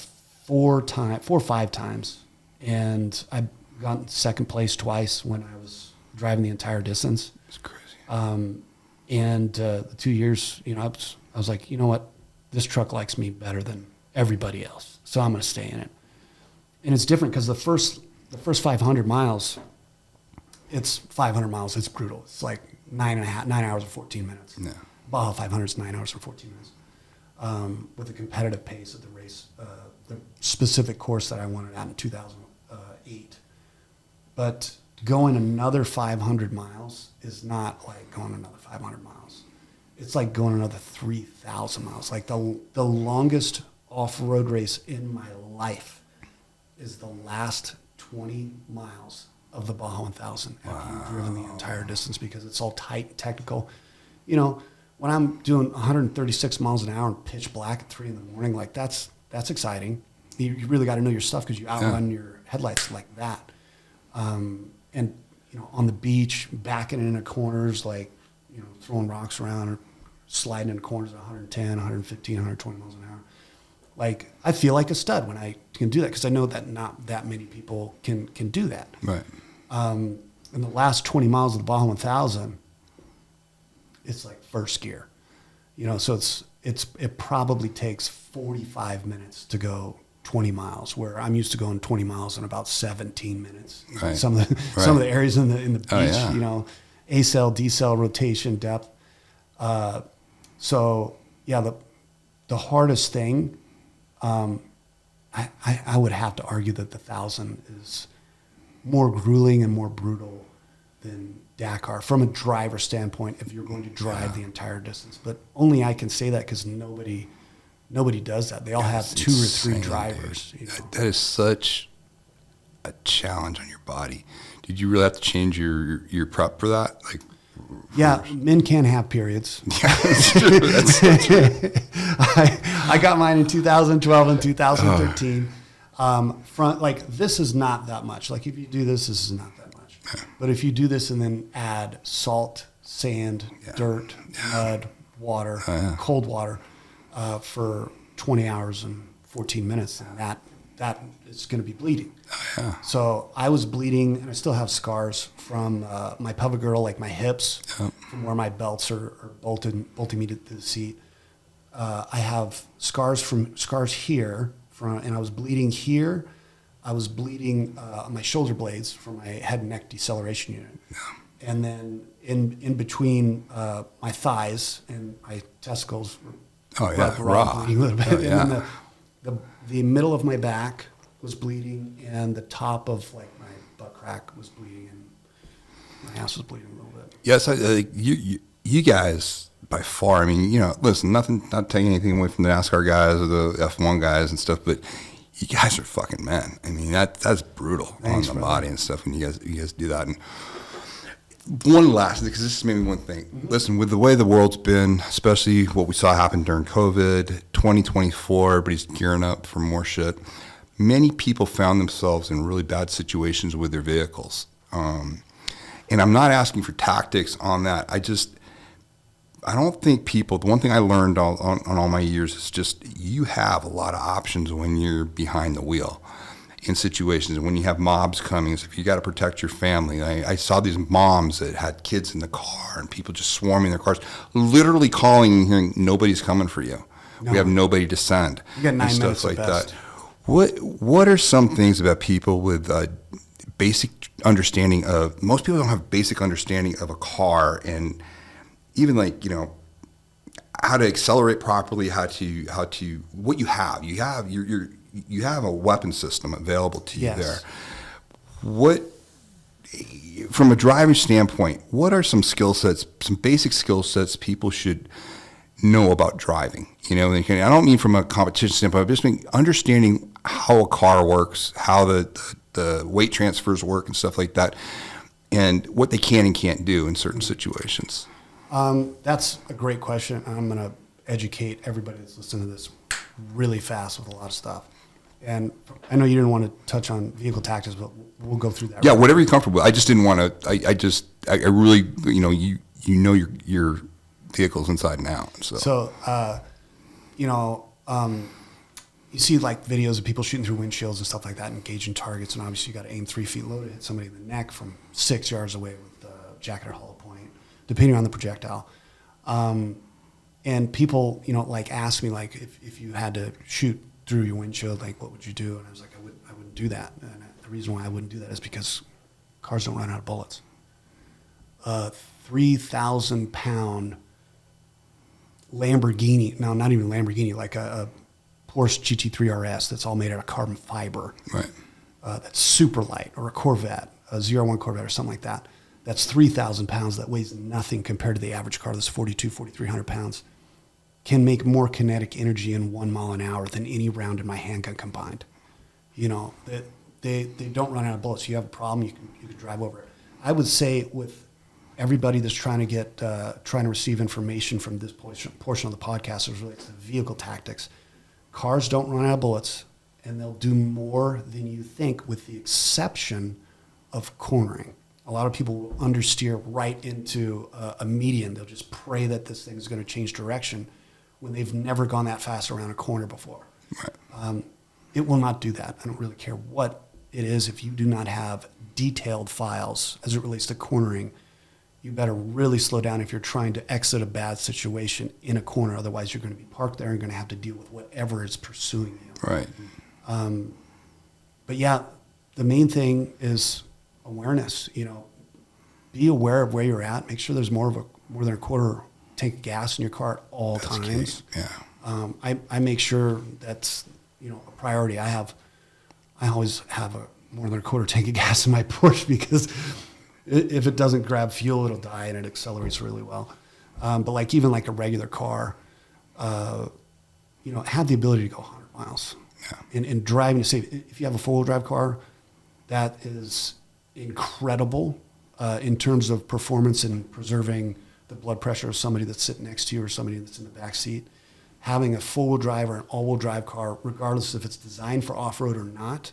B: or 5 times. And I've gotten second place twice when I was driving the entire distance.
A: it's crazy.
B: And the 2 years, you know, I was like, you know what? This truck likes me better than everybody else. So I'm going to stay in it. And it's different because the first 500 miles, it's 500 miles. It's brutal. It's like 9 hours and 14 minutes.
A: Yeah.
B: Baja 500 is 9 hours and 14 minutes. With the competitive pace of the race, the specific course that I wanted at in 2008. But going another 500 miles is not like going another 500 miles. It's like going another 3,000 miles. Like the longest off-road race in my life is the last 20 miles of the Baja 1000 after you've driven the entire distance, because it's all tight and technical. You know, when I'm doing 136 miles an hour in pitch black at 3 in the morning, like that's exciting. You really got to know your stuff because you outrun your headlights like that. And, you know, on the beach, backing into corners, like, you know, throwing rocks around or sliding into corners at 110, 115, 120 miles an hour. Like, I feel like a stud when I can do that because I know that not that many people can do that.
A: Right.
B: In the last 20 miles of the Baja 1000, it's like first gear, you know. So it probably takes 45 minutes to go 20 miles, where I'm used to going 20 miles in about 17 minutes.
A: Right.
B: Some of the areas in the beach, you know, A cell, D cell, rotation, depth. So yeah, the hardest thing, I would have to argue that the 1,000 is more grueling and more brutal than Dakar from a driver standpoint if you're going to drive the entire distance. But only I can say that because nobody does that. They all have 2 or 3 drivers. You know?
A: That is such a challenge on your body. Did you really have to change your prep for that? Like,
B: yeah, men can have periods.
A: Yeah, that's true. That's true.
B: I got mine in 2012 and 2013. This is not that much. Like, if you do this is not that much. But if you do this and then add salt, sand, dirt, mud, water, cold water, for 20 hours and 14 minutes, then that is going to be bleeding.
A: Yeah.
B: So I was bleeding, and I still have scars from my pelvic girdle, like my hips, from where my belts are bolting me to the seat. I have scars here, and I was bleeding here. I was bleeding on my shoulder blades from my head and neck deceleration unit. Yeah. And then in between my thighs and my testicles were raw. Bleeding a little bit. And then the middle of my back was bleeding, and the top of like my butt crack was bleeding, and my ass was bleeding a little bit.
A: Yes, you guys by far. I mean, listen, not taking anything away from the NASCAR guys or the F1 guys and stuff, but you guys are fucking men. I mean, that's brutal. Thanks, on the body and stuff when you guys do that. And one last, because this is maybe one thing. Mm-hmm. Listen, with the way the world's been, especially what we saw happen during COVID, 2024, everybody's gearing up for more shit. Many people found themselves in really bad situations with their vehicles. And I'm not asking for tactics on that. I don't think people, the one thing I learned on all my years is just you have a lot of options when you're behind the wheel in situations. And when you have mobs coming, if you got to protect your family. I saw these moms that had kids in the car and people just swarming their cars, literally calling and hearing nobody's coming for you. No. We have nobody to send.
B: You got 9 minutes
A: like
B: at best.
A: That. What are some things about people with basic understanding of, most people don't have basic understanding of a car, and even like, how to accelerate properly, how to what you have. You have a weapon system available to you there. What, from a driving standpoint, what are some skill sets, some basic skill sets people should know about driving? I don't mean from a competition standpoint, I just mean understanding how a car works, how the weight transfers work and stuff like that, and what they can and can't do in certain situations.
B: That's a great question. I'm going to educate everybody that's listening to this really fast with a lot of stuff. And I know you didn't want to touch on vehicle tactics, but we'll go through that.
A: Yeah, whatever you're comfortable with. I just didn't want to. I really, your vehicles inside and out. So you see like videos of people shooting through windshields and stuff like that, engaging targets, and obviously you got to aim 3 feet low to hit somebody in the neck from 6 yards away with the jacket or hollow point, depending on the projectile. And people, like ask me like if you had to shoot through your windshield, like what would you do? And I was like, I wouldn't do that. And the reason why I wouldn't do that is because cars don't run out of bullets. 3,000-pound Lamborghini, no, not even Lamborghini, like a Porsche GT3 RS that's all made out of carbon fiber. Right.
B: That's super light, or a Corvette, a 01 Corvette or something like that. That's 3,000 pounds. That weighs nothing compared to the average car that's 4,300 pounds. Can make more kinetic energy in 1 mile an hour than any round in my handgun combined. They don't run out of bullets. You have a problem, you can drive over it. I would say with everybody that's trying to receive information from this portion of the podcast as relates to vehicle tactics, cars don't run out of bullets, and they'll do more than you think, with the exception of cornering. A lot of people will understeer right into a median. They'll just pray that this thing is going to change direction when they've never gone that fast around a corner before. Right. It will not do that. I don't really care what it is. If you do not have detailed files as it relates to cornering, you better really slow down if you're trying to exit a bad situation in a corner. Otherwise, you're going to be parked there and going to have to deal with whatever is pursuing you.
A: Right.
B: But yeah, the main thing is awareness. Be aware of where you're at. Make sure there's more than a quarter tank of gas in your car at all times.
A: Key. Yeah.
B: I make sure that's a priority. I always have more than a quarter tank of gas in my Porsche, because if it doesn't grab fuel, it'll die, and it accelerates really well. But like even like a regular car, have the ability to go 100 miles. Yeah. And driving to safe. If you have a four-wheel drive car, that is incredible in terms of performance and preserving the blood pressure of somebody that's sitting next to you or somebody that's in the back seat. Having a four-wheel drive or an all-wheel drive car, regardless if it's designed for off-road or not,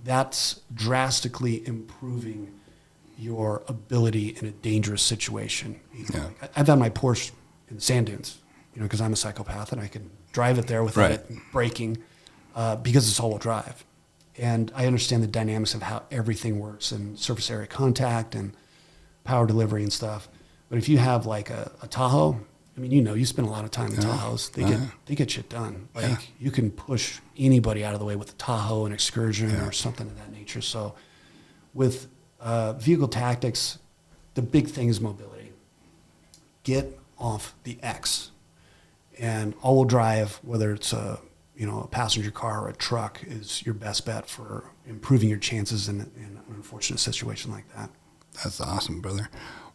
B: that's drastically improving your ability in a dangerous situation.
A: Yeah.
B: I've had my Porsche in the sand dunes, because I'm a psychopath and I can drive it there without it breaking. because it's all-wheel drive. And I understand the dynamics of how everything works and surface area contact and power delivery and stuff. But if you have like a Tahoe, I mean, you spend a lot of time in Tahoes. They get shit done. Like you can push anybody out of the way with a Tahoe, an Excursion, or something of that nature. So with vehicle tactics, the big thing is mobility. Get off the X. And all-wheel drive, whether it's a passenger car or a truck, is your best bet for improving your chances in an unfortunate situation like that.
A: That's awesome, brother.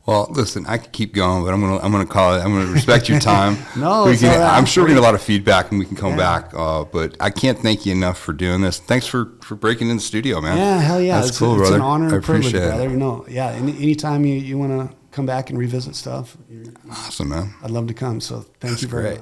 A: Well, listen, I could keep going, but I'm gonna call it. I'm gonna respect your time.
B: No,
A: I'm sure we're gonna get a lot of feedback, and we can come back. But I can't thank you enough for doing this. Thanks for breaking in the studio, man.
B: Yeah, hell yeah,
A: that's cool, brother.
B: It's an honor and privilege, brother.
A: It.
B: Anytime you want to come back and revisit stuff,
A: Awesome, man.
B: I'd love to come. So thank you very much.